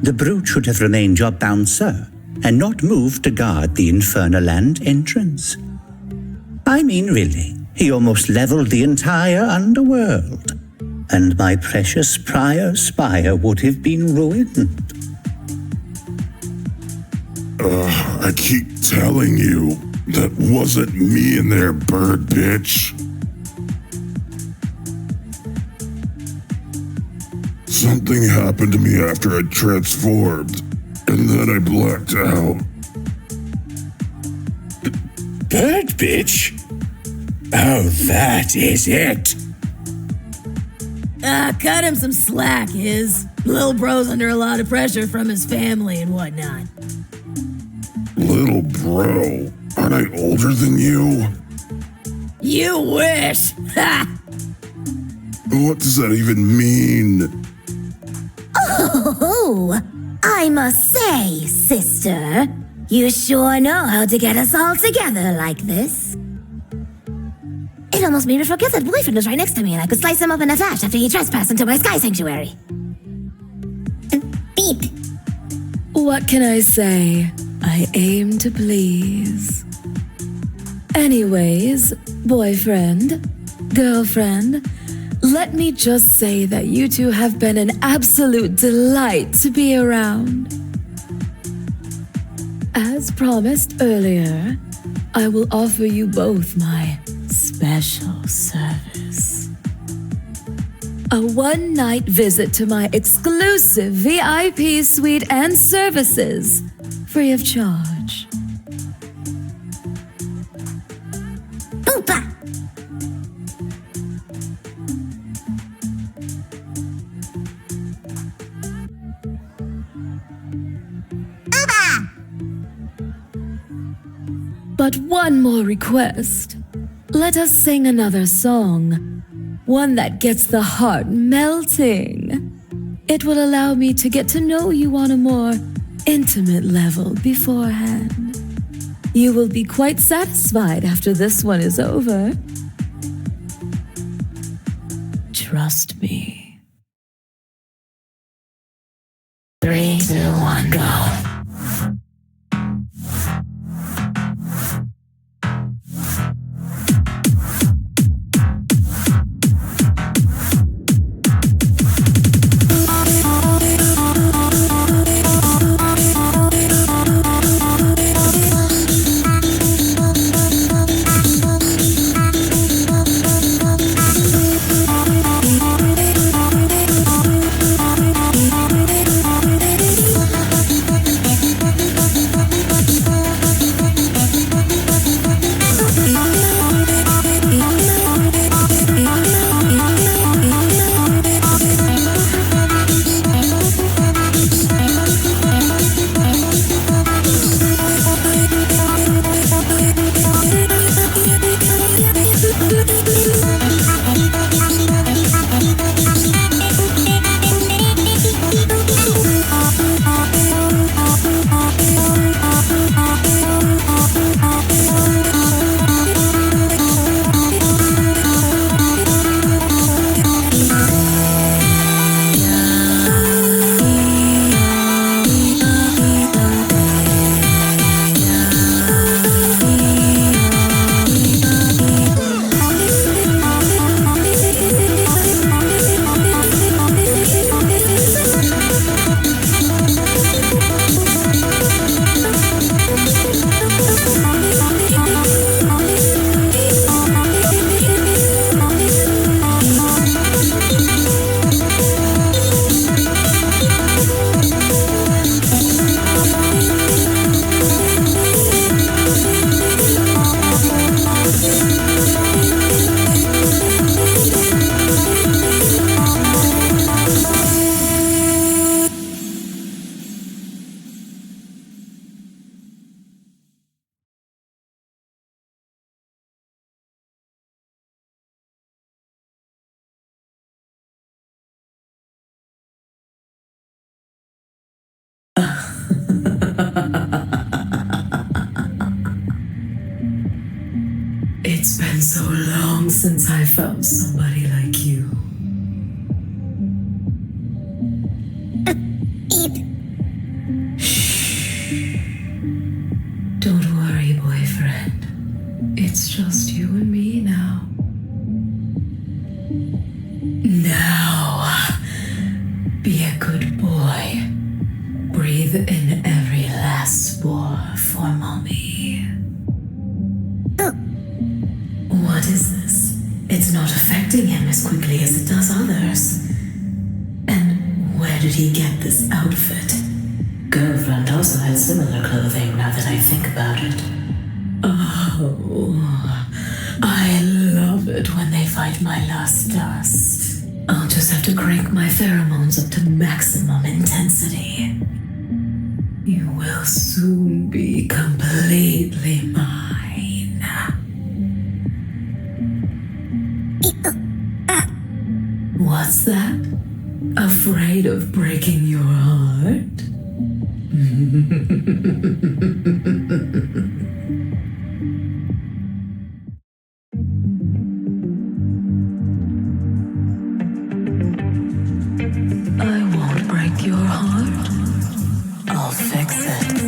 The brute should have remained your bouncer and not moved to guard the Infernal Land entrance. I mean, really, he almost leveled the entire underworld, and my precious prior spire would have been ruined. I keep telling you, that wasn't me in there, bird bitch. Something happened to me after I transformed, and then I blacked out. Bird bitch? Oh, that is it. Cut him some slack, Iz. Lil bro's under a lot of pressure from his family and whatnot. Little bro, aren't I older than you? You wish! Ha! What does that even mean? Oh, I must say, sister, you sure know how to get us all together like this. It almost made me forget that boyfriend was right next to me and I could slice him up in a flash after he trespassed into my sky sanctuary. Beep. What can I say? I aim to please. Anyways, boyfriend, girlfriend, let me just say that you two have been an absolute delight to be around. As promised earlier, I will offer you both my special service. A one-night visit to my exclusive VIP suite and services, free of charge. Boopa. But one more request. Let us sing another song. One that gets the heart melting. It will allow me to get to know you on a more intimate level beforehand. You will be quite satisfied after this one is over. Trust me. 3, 2, 1, go. It's been so long since I found somebody like you. Don't worry, boyfriend. It's just you and me now. Now, be a good boy. Breathe in every last spore for mommy. What is this? It's not affecting him as quickly as it does others. And where did he get this outfit? Girlfriend also has similar clothing now that I think about it. Oh, I love it when they fight my last dust. I'll just have to crank my pheromones up to maximum intensity. You will soon be completely mine. What's that? Afraid of breaking your heart? I won't break your heart. I'll fix it.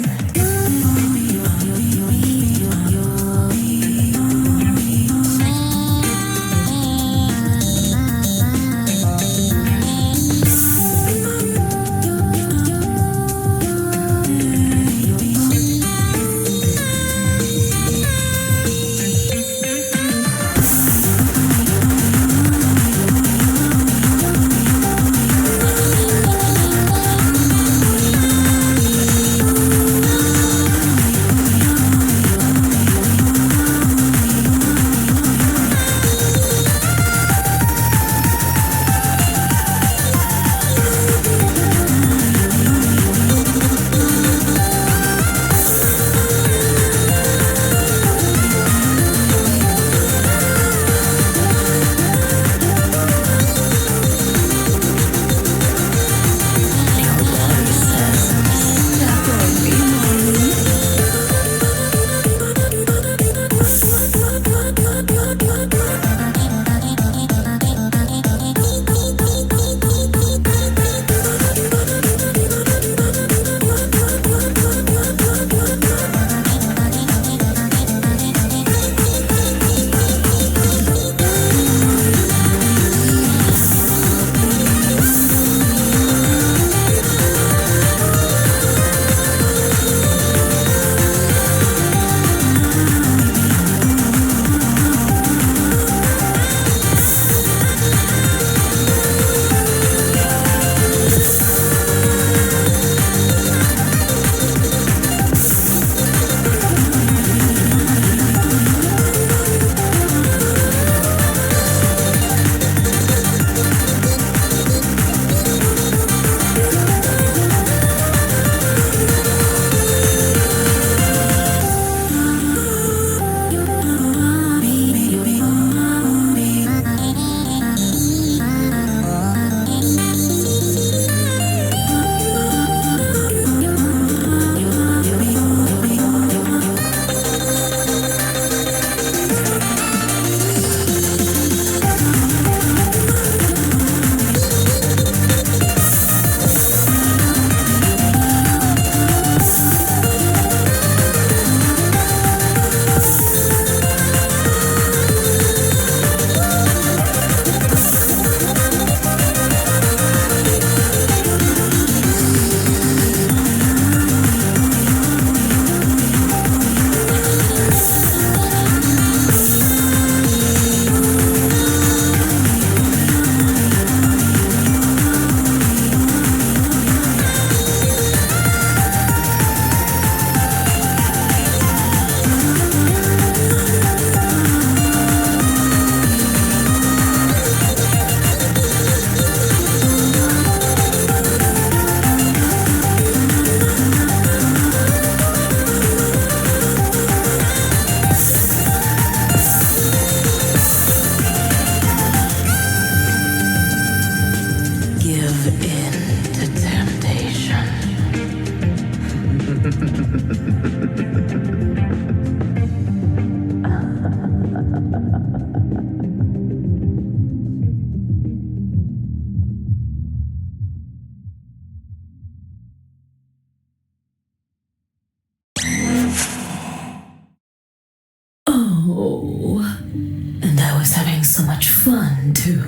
so much fun, too.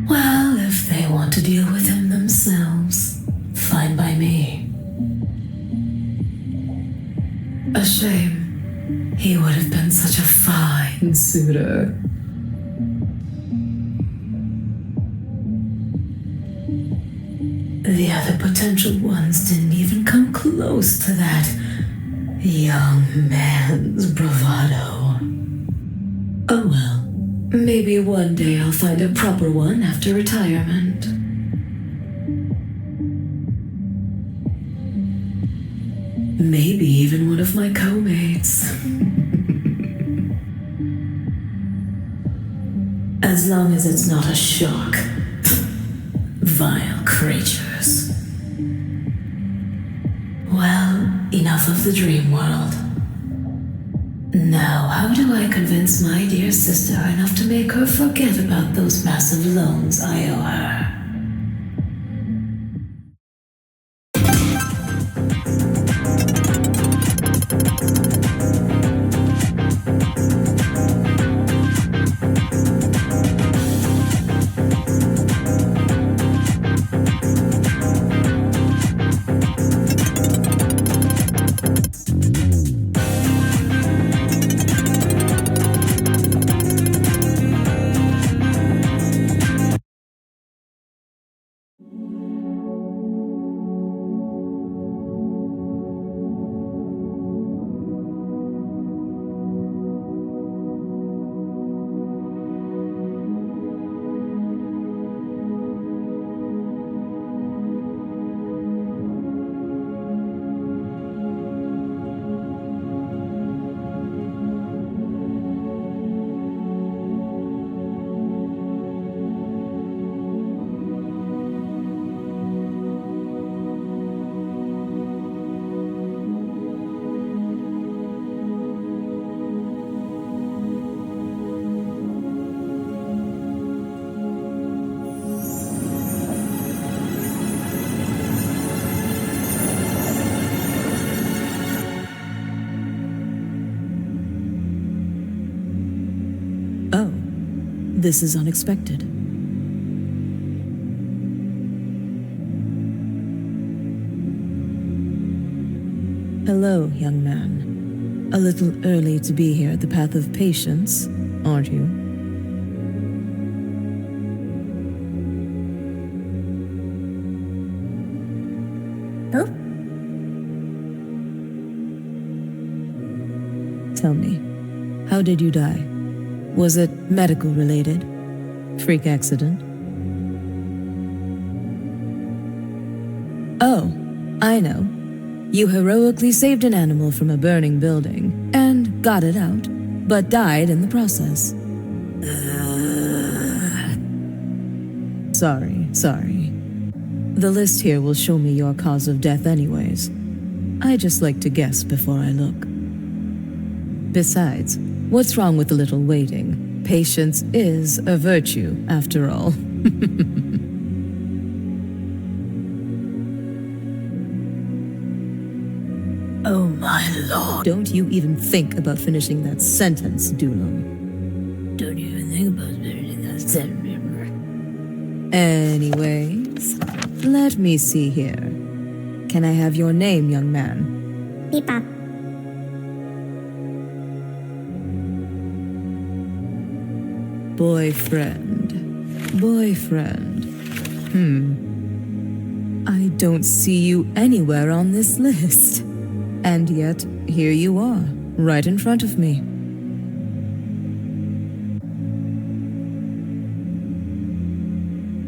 Well, if they want to deal with him themselves, fine by me. A shame. He would have been such a fine suitor. The other potential ones didn't even come close to that young man's bravado. Oh well, maybe one day I'll find a proper one after retirement. Maybe even one of my co-mates. As long as it's not a shark. Vile creatures. Well, enough of the dream world. Now, how do I convince my dear sister enough to make her forget about those massive loans I owe her? This is unexpected. Hello, young man. A little early to be here at the Path of Patience, aren't you? Oh? Tell me, how did you die? Was it medical related? Freak accident? Oh, I know. You heroically saved an animal from a burning building and got it out, but died in the process. Sorry. The list here will show me your cause of death anyways. I just like to guess before I look. Besides, what's wrong with a little waiting? Patience is a virtue, after all. Oh my lord. Don't you even think about finishing that sentence, Dulum. Don't even think about finishing that sentence. Anyways, let me see here. Can I have your name, young man? Beep-bop. Boyfriend. I don't see you anywhere on this list. And yet, here you are, right in front of me.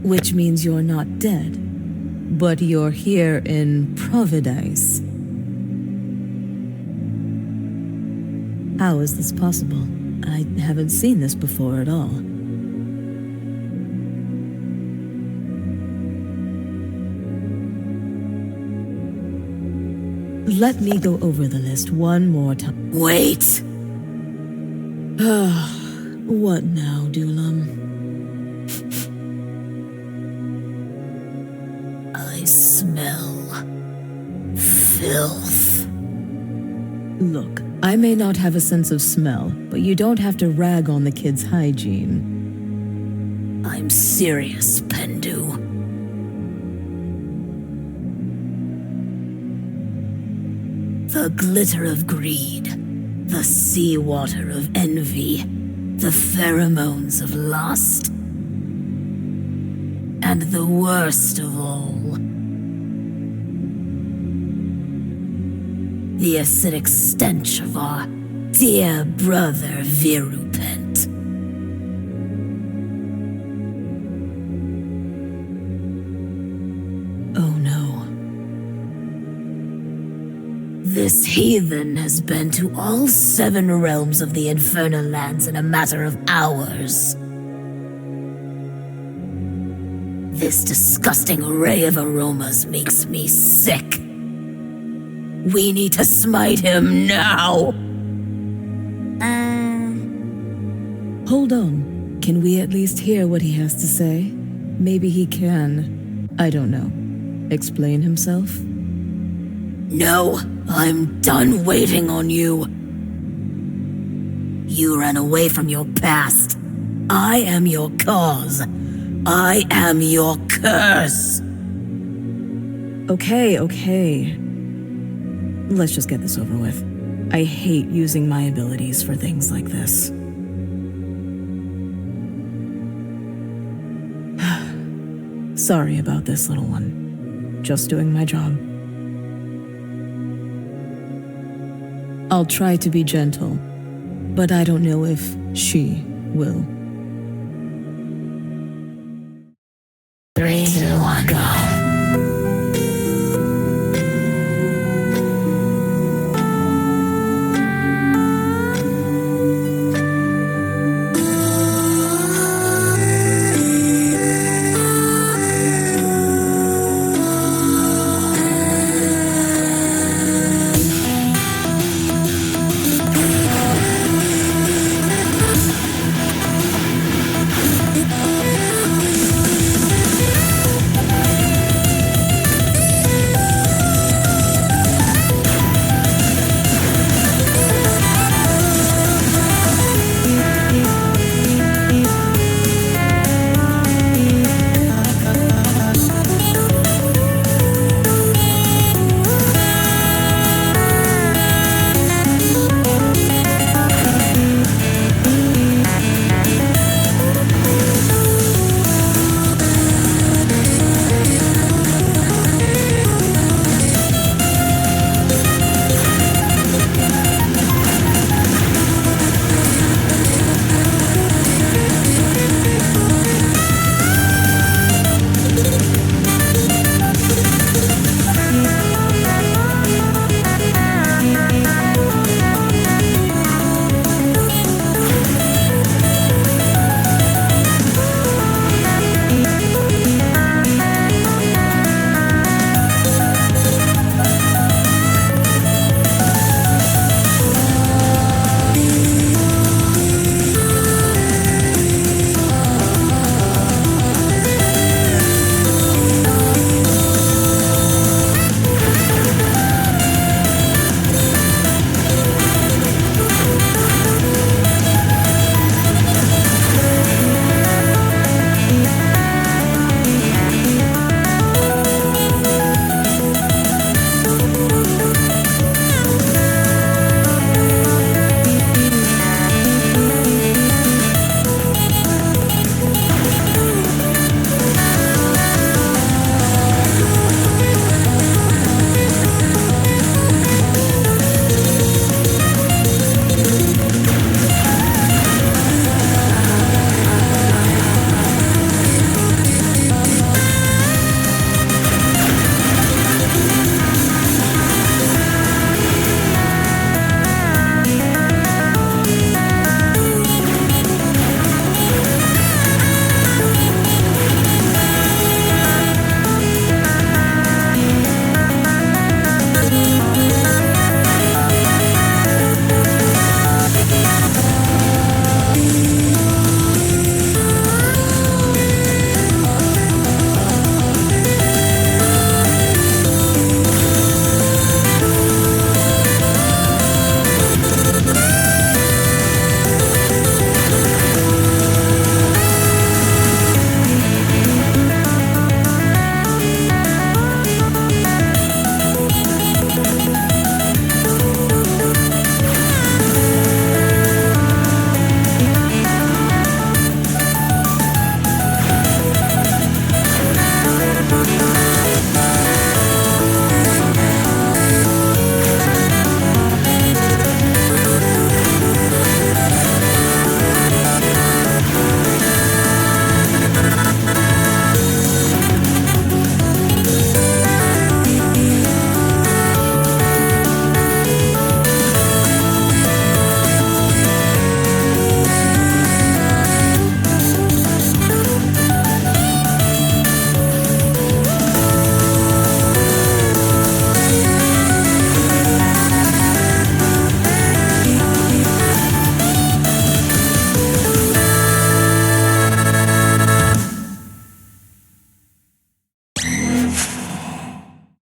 Which means you're not dead, but you're here in Providence. How is this possible? I haven't seen this before at all. Let me go over the list one more time. Wait! What now, Dulum? I smell filth. Look, I may not have a sense of smell, but you don't have to rag on the kid's hygiene. I'm serious, Pendu. The glitter of greed, the seawater of envy, the pheromones of lust, and the worst of all, the acidic stench of our dear brother Virupent. Oh no. This heathen has been to all 7 realms of the Infernal Lands in a matter of hours. This disgusting array of aromas makes me sick. We need to smite him now! Hold on. Can we at least hear what he has to say? Maybe he can, I don't know, explain himself? No, I'm done waiting on you. You ran away from your past. I am your cause. I am your curse. Okay. Let's just get this over with. I hate using my abilities for things like this. Sorry about this, little one. Just doing my job. I'll try to be gentle, but I don't know if she will. 3, 2, 1, go.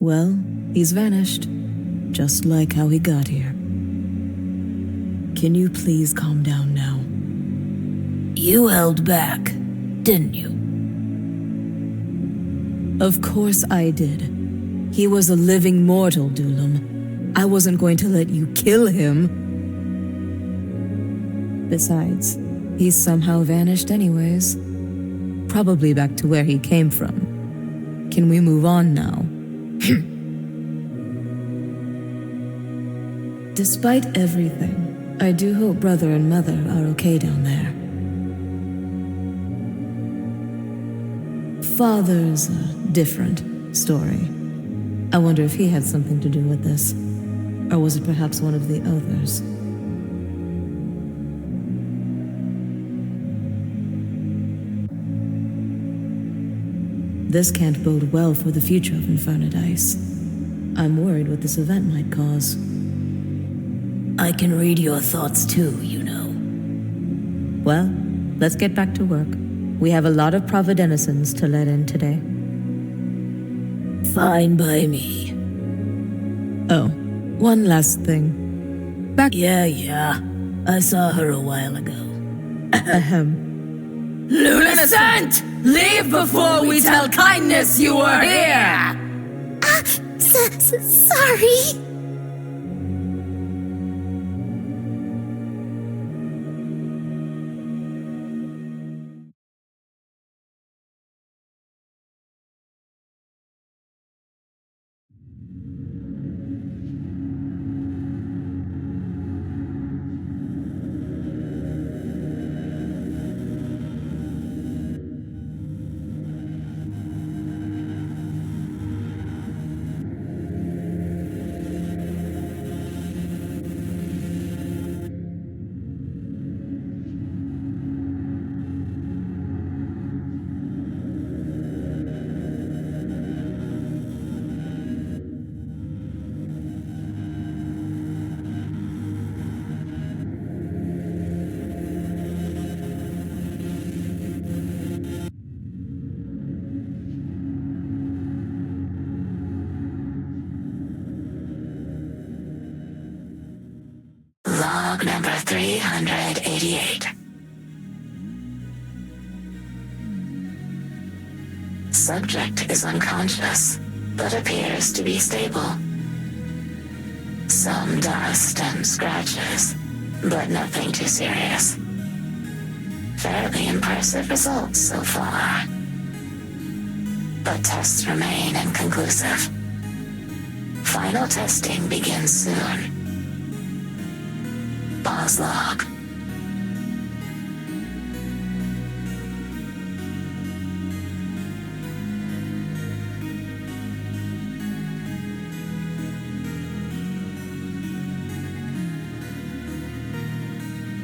Well, he's vanished, just like how he got here. Can you please calm down now? You held back, didn't you? Of course I did. He was a living mortal, Dulam. I wasn't going to let you kill him. Besides, he's somehow vanished anyways. Probably back to where he came from. Can we move on now? Despite everything, I do hope brother and mother are okay down there. Father's a different story. I wonder if he had something to do with this. Or was it perhaps one of the others? This can't bode well for the future of Infernadice. I'm worried what this event might cause. I can read your thoughts too, you know. Well, let's get back to work. We have a lot of Providenicens to let in today. Fine by me. Oh, one last thing. Yeah. I saw her a while ago. Lunacy! Leave before we tell kindness you were here! Sorry. Log number 388. Subject is unconscious, but appears to be stable. Some dust and scratches, but nothing too serious. Fairly impressive results so far. But tests remain inconclusive. Final testing begins soon. Pause log.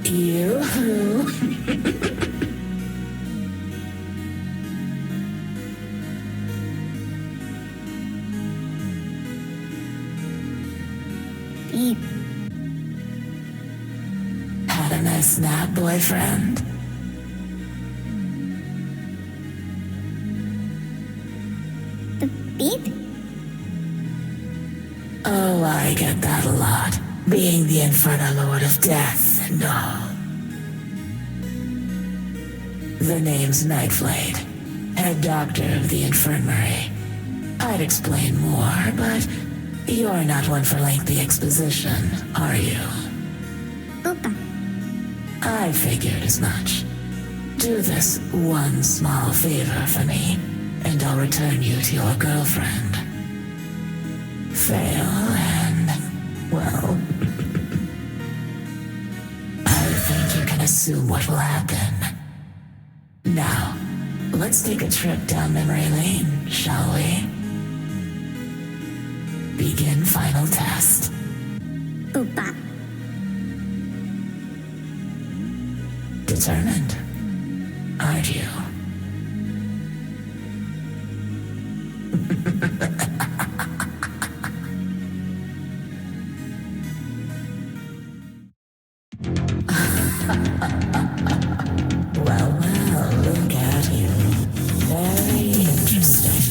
Yoo-hoo. Beep. Had a nice nap, boyfriend? The beep? Oh, I get that a lot. Being the Infernal Lord of Death and all. The name's Nightblade, head doctor of the infirmary. I'd explain more, but you're not one for lengthy exposition, are you? Oopa. I figured as much. Do this one small favor for me, and I'll return you to your girlfriend. Fail and, well, I think you can assume what will happen. Now, let's take a trip down memory lane, shall we? Begin final test. Oopa. Determined, aren't you? Well, look at you. Very interesting.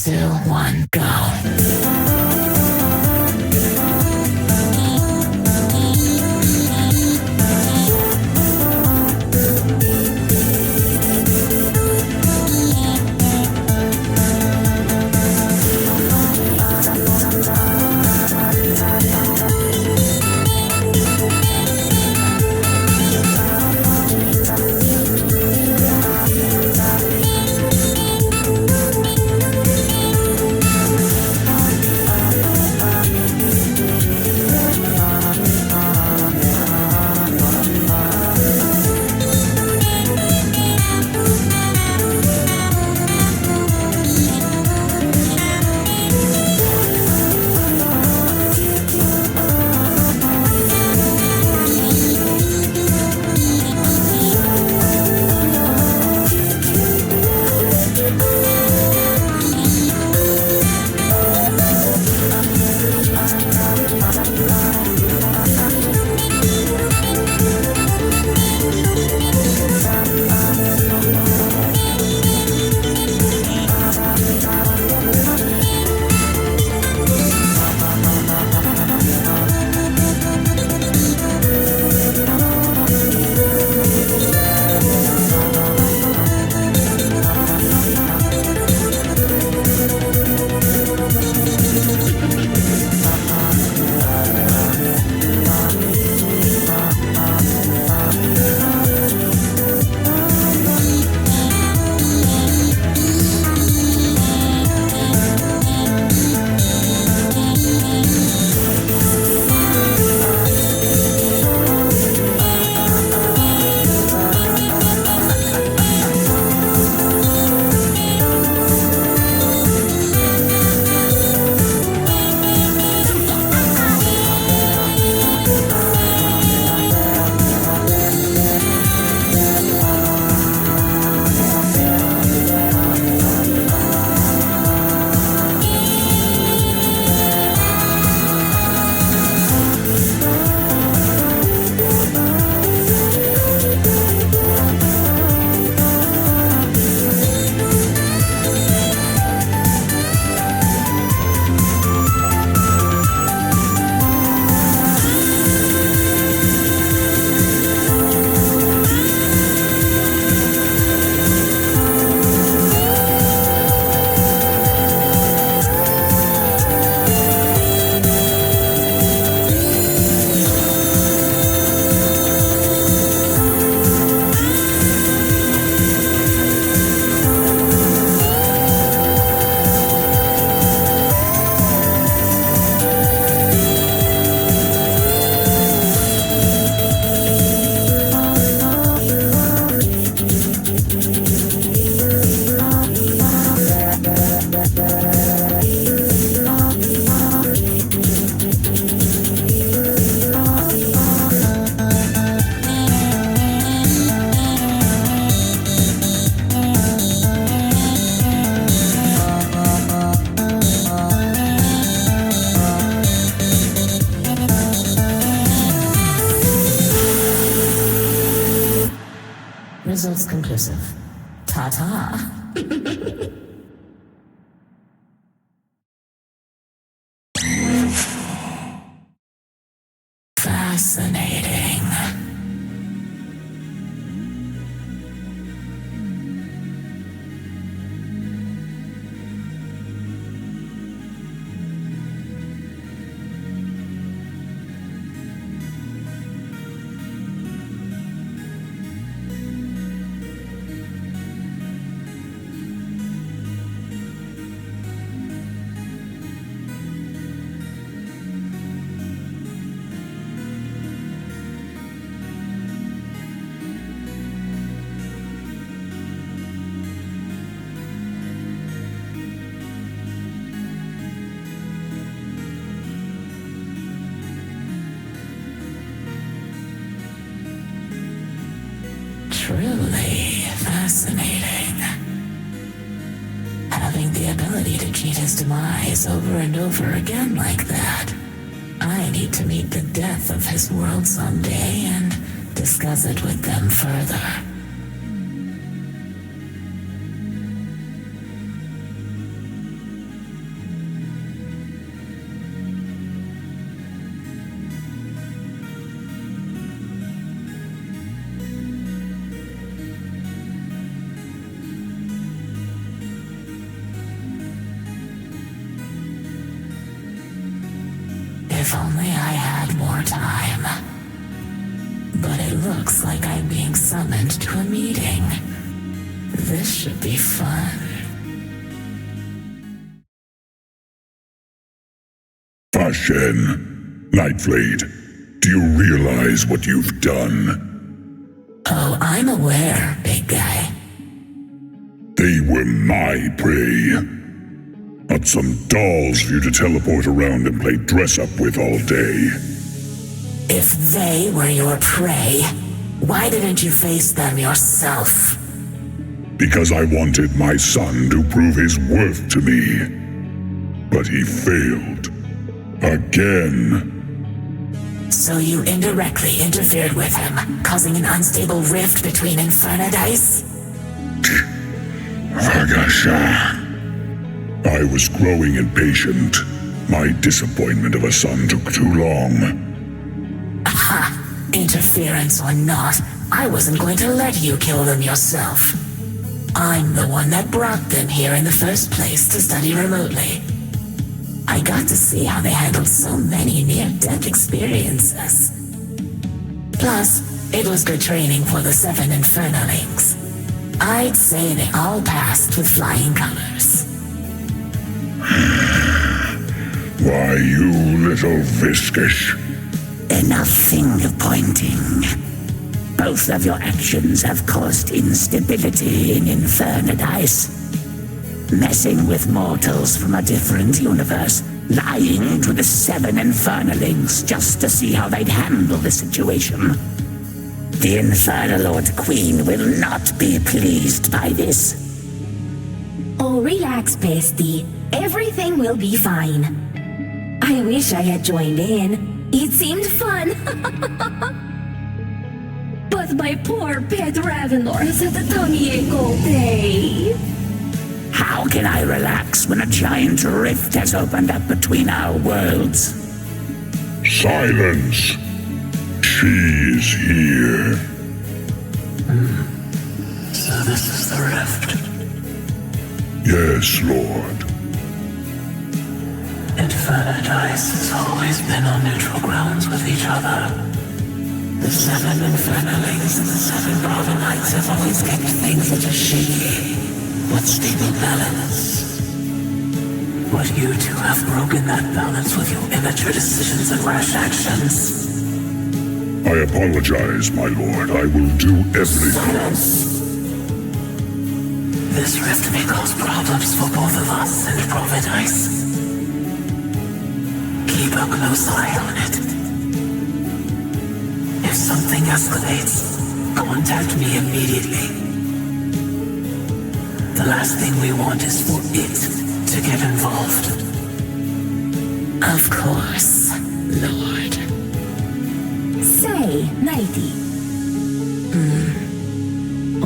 2, 1, go. Results conclusive. Ta-ta. Fascinating. Truly fascinating. Having the ability to cheat his demise over and over again like that. I need to meet the death of his world someday and discuss it with them further. If only I had more time. But it looks like I'm being summoned to a meeting. This should be fun. Fashion, Nightflade, do you realize what you've done? Oh, I'm aware, big guy. They were my prey. Not some dolls for you to teleport around and play dress-up with all day. If they were your prey, why didn't you face them yourself? Because I wanted my son to prove his worth to me. But he failed. Again. So you indirectly interfered with him, causing an unstable rift between Infernadice? Vagasha. I was growing impatient. My disappointment of a son took too long. Ha! Interference or not, I wasn't going to let you kill them yourself. I'm the one that brought them here in the first place to study remotely. I got to see how they handled so many near-death experiences. Plus, it was good training for the 7 Infernalings. I'd say they all passed with flying colors. Why, you little viscous. Enough finger-pointing. Both of your actions have caused instability in Infernadice. Messing with mortals from a different universe, lying to the 7 Infernalings just to see how they'd handle the situation. The Infernal Lord Queen will not be pleased by this. Oh, relax, bestie. Everything will be fine. I wish I had joined in. It seemed fun. But my poor pet Ravenor has had a tummy ache all day. How can I relax when a giant rift has opened up between our worlds? Silence. She's here. So this is the rift. Yes, Lord. Infernadice has always been on neutral grounds with each other. The 7 Infernalings and the 7 Brava Knights have always kept things at a shaky but stable balance. But you two have broken that balance with your immature decisions and rash actions. I apologize, my lord. I will do everything. This rift may cause problems for both of us and Providence. Keep a close eye on it. If something escalates, contact me immediately. The last thing we want is for it to get involved. Of course, Lord. Say, Nighty.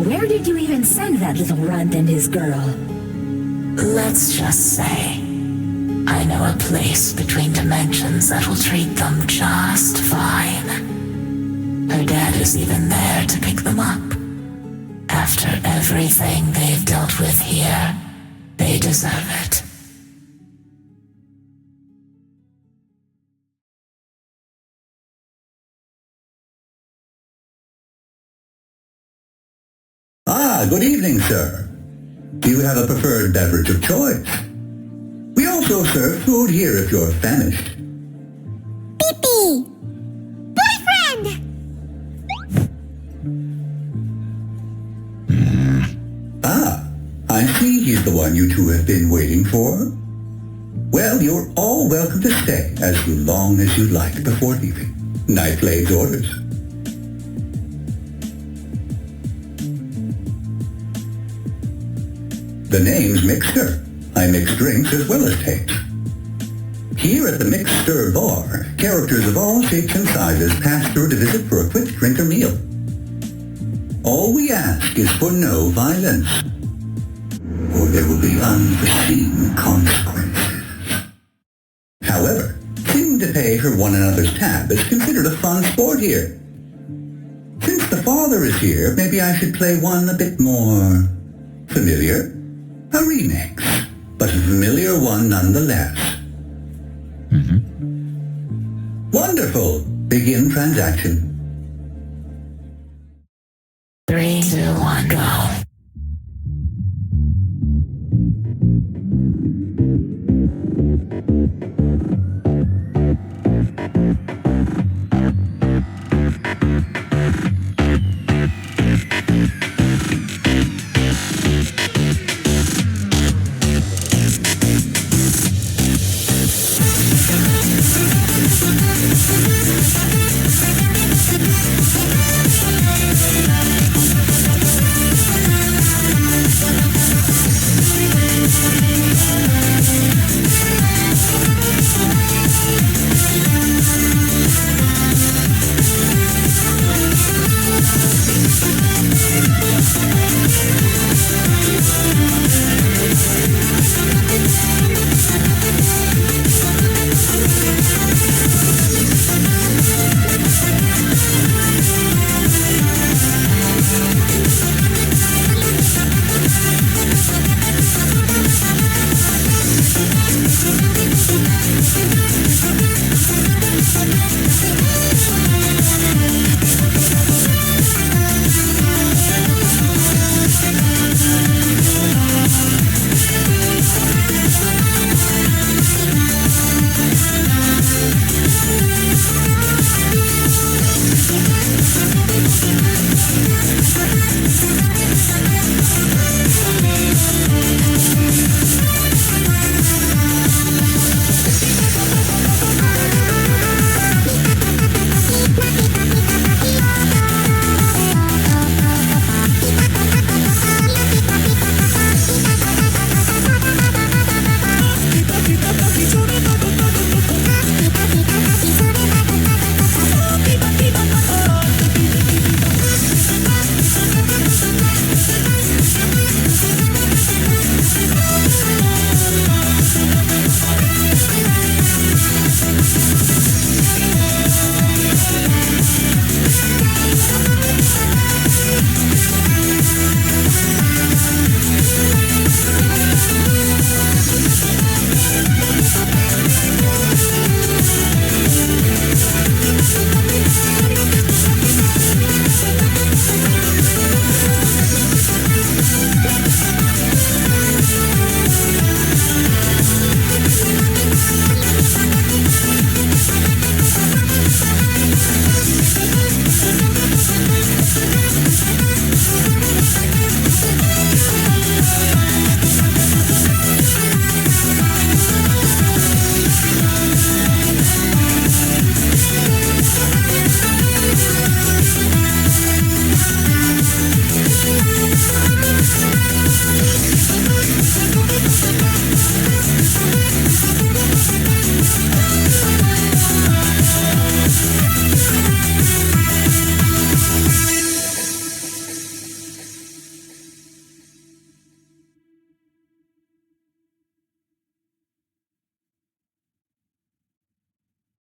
Where did you even send that little runt and his girl? Let's just say, I know a place between dimensions that will treat them just fine. Her dad is even there to pick them up. After everything they've dealt with here, they deserve it. Good evening, sir. Do you have a preferred beverage of choice? We also serve food here if you're famished. Pee-pee! Boyfriend! I see he's the one you two have been waiting for. Well, you're all welcome to stay as long as you like before leaving. Nightblade's orders. The name's Mixter. I mix drinks as well as tapes. Here at the Mixter Bar, characters of all shapes and sizes pass through to visit for a quick drink or meal. All we ask is for no violence, or there will be unforeseen consequences. However, seeming to pay for one another's tab is considered a fun sport here. Since the father is here, maybe I should play one a bit more familiar. A remix, but a familiar one nonetheless. Begin transaction. 3, 2, 1, go.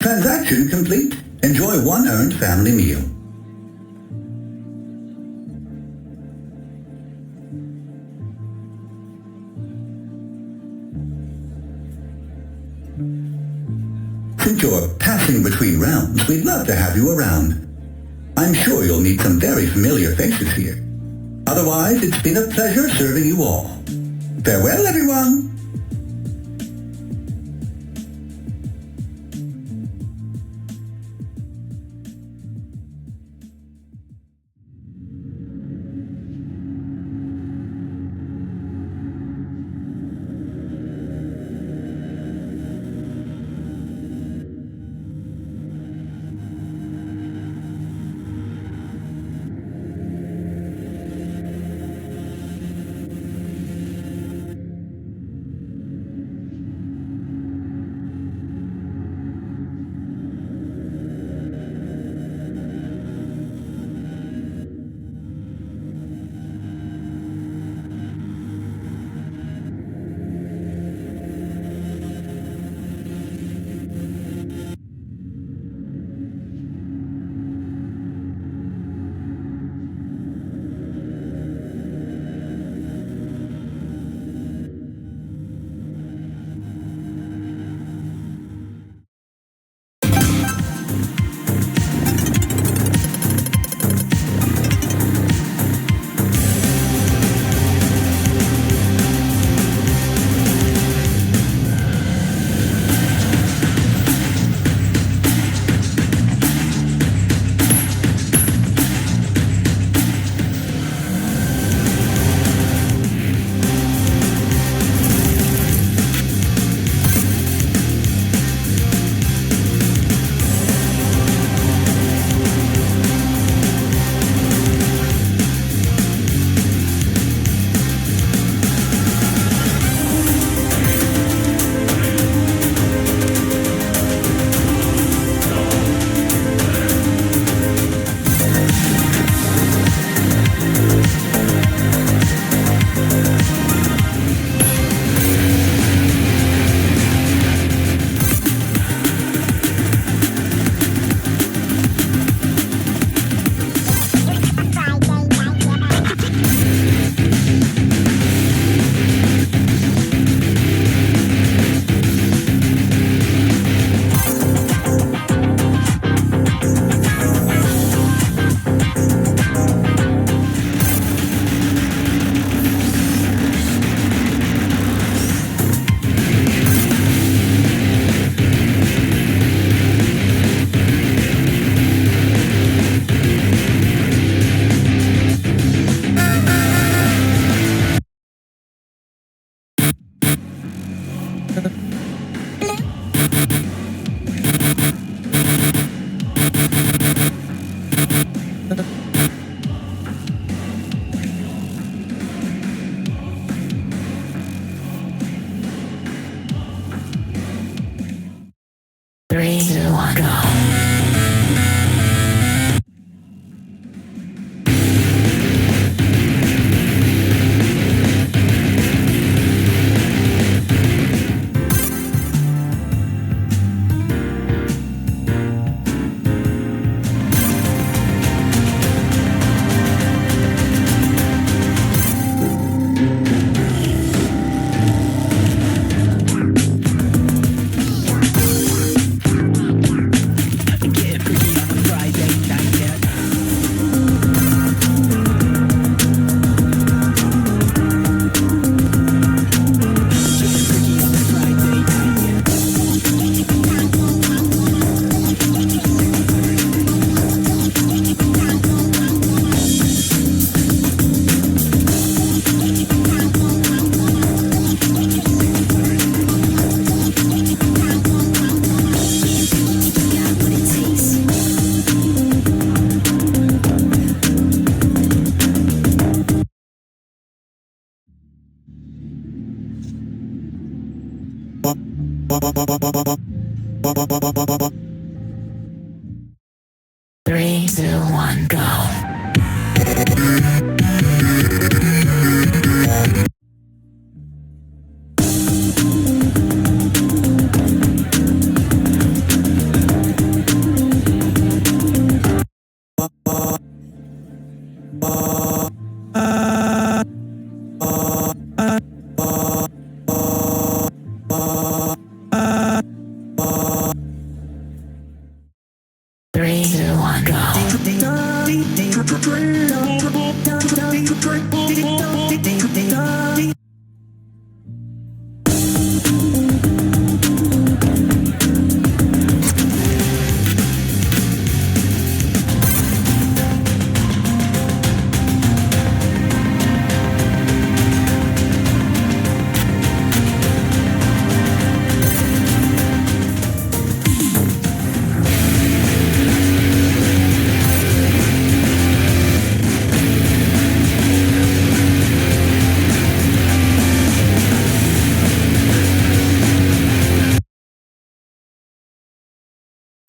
Transaction complete. Enjoy one earned family meal. Since you're passing between rounds, we'd love to have you around. I'm sure you'll meet some very familiar faces here. Otherwise, it's been a pleasure serving you all. Farewell, everyone.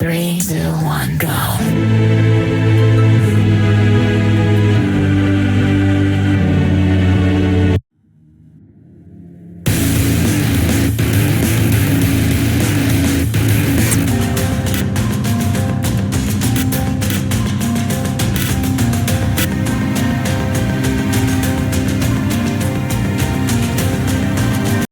Three, two, one, go.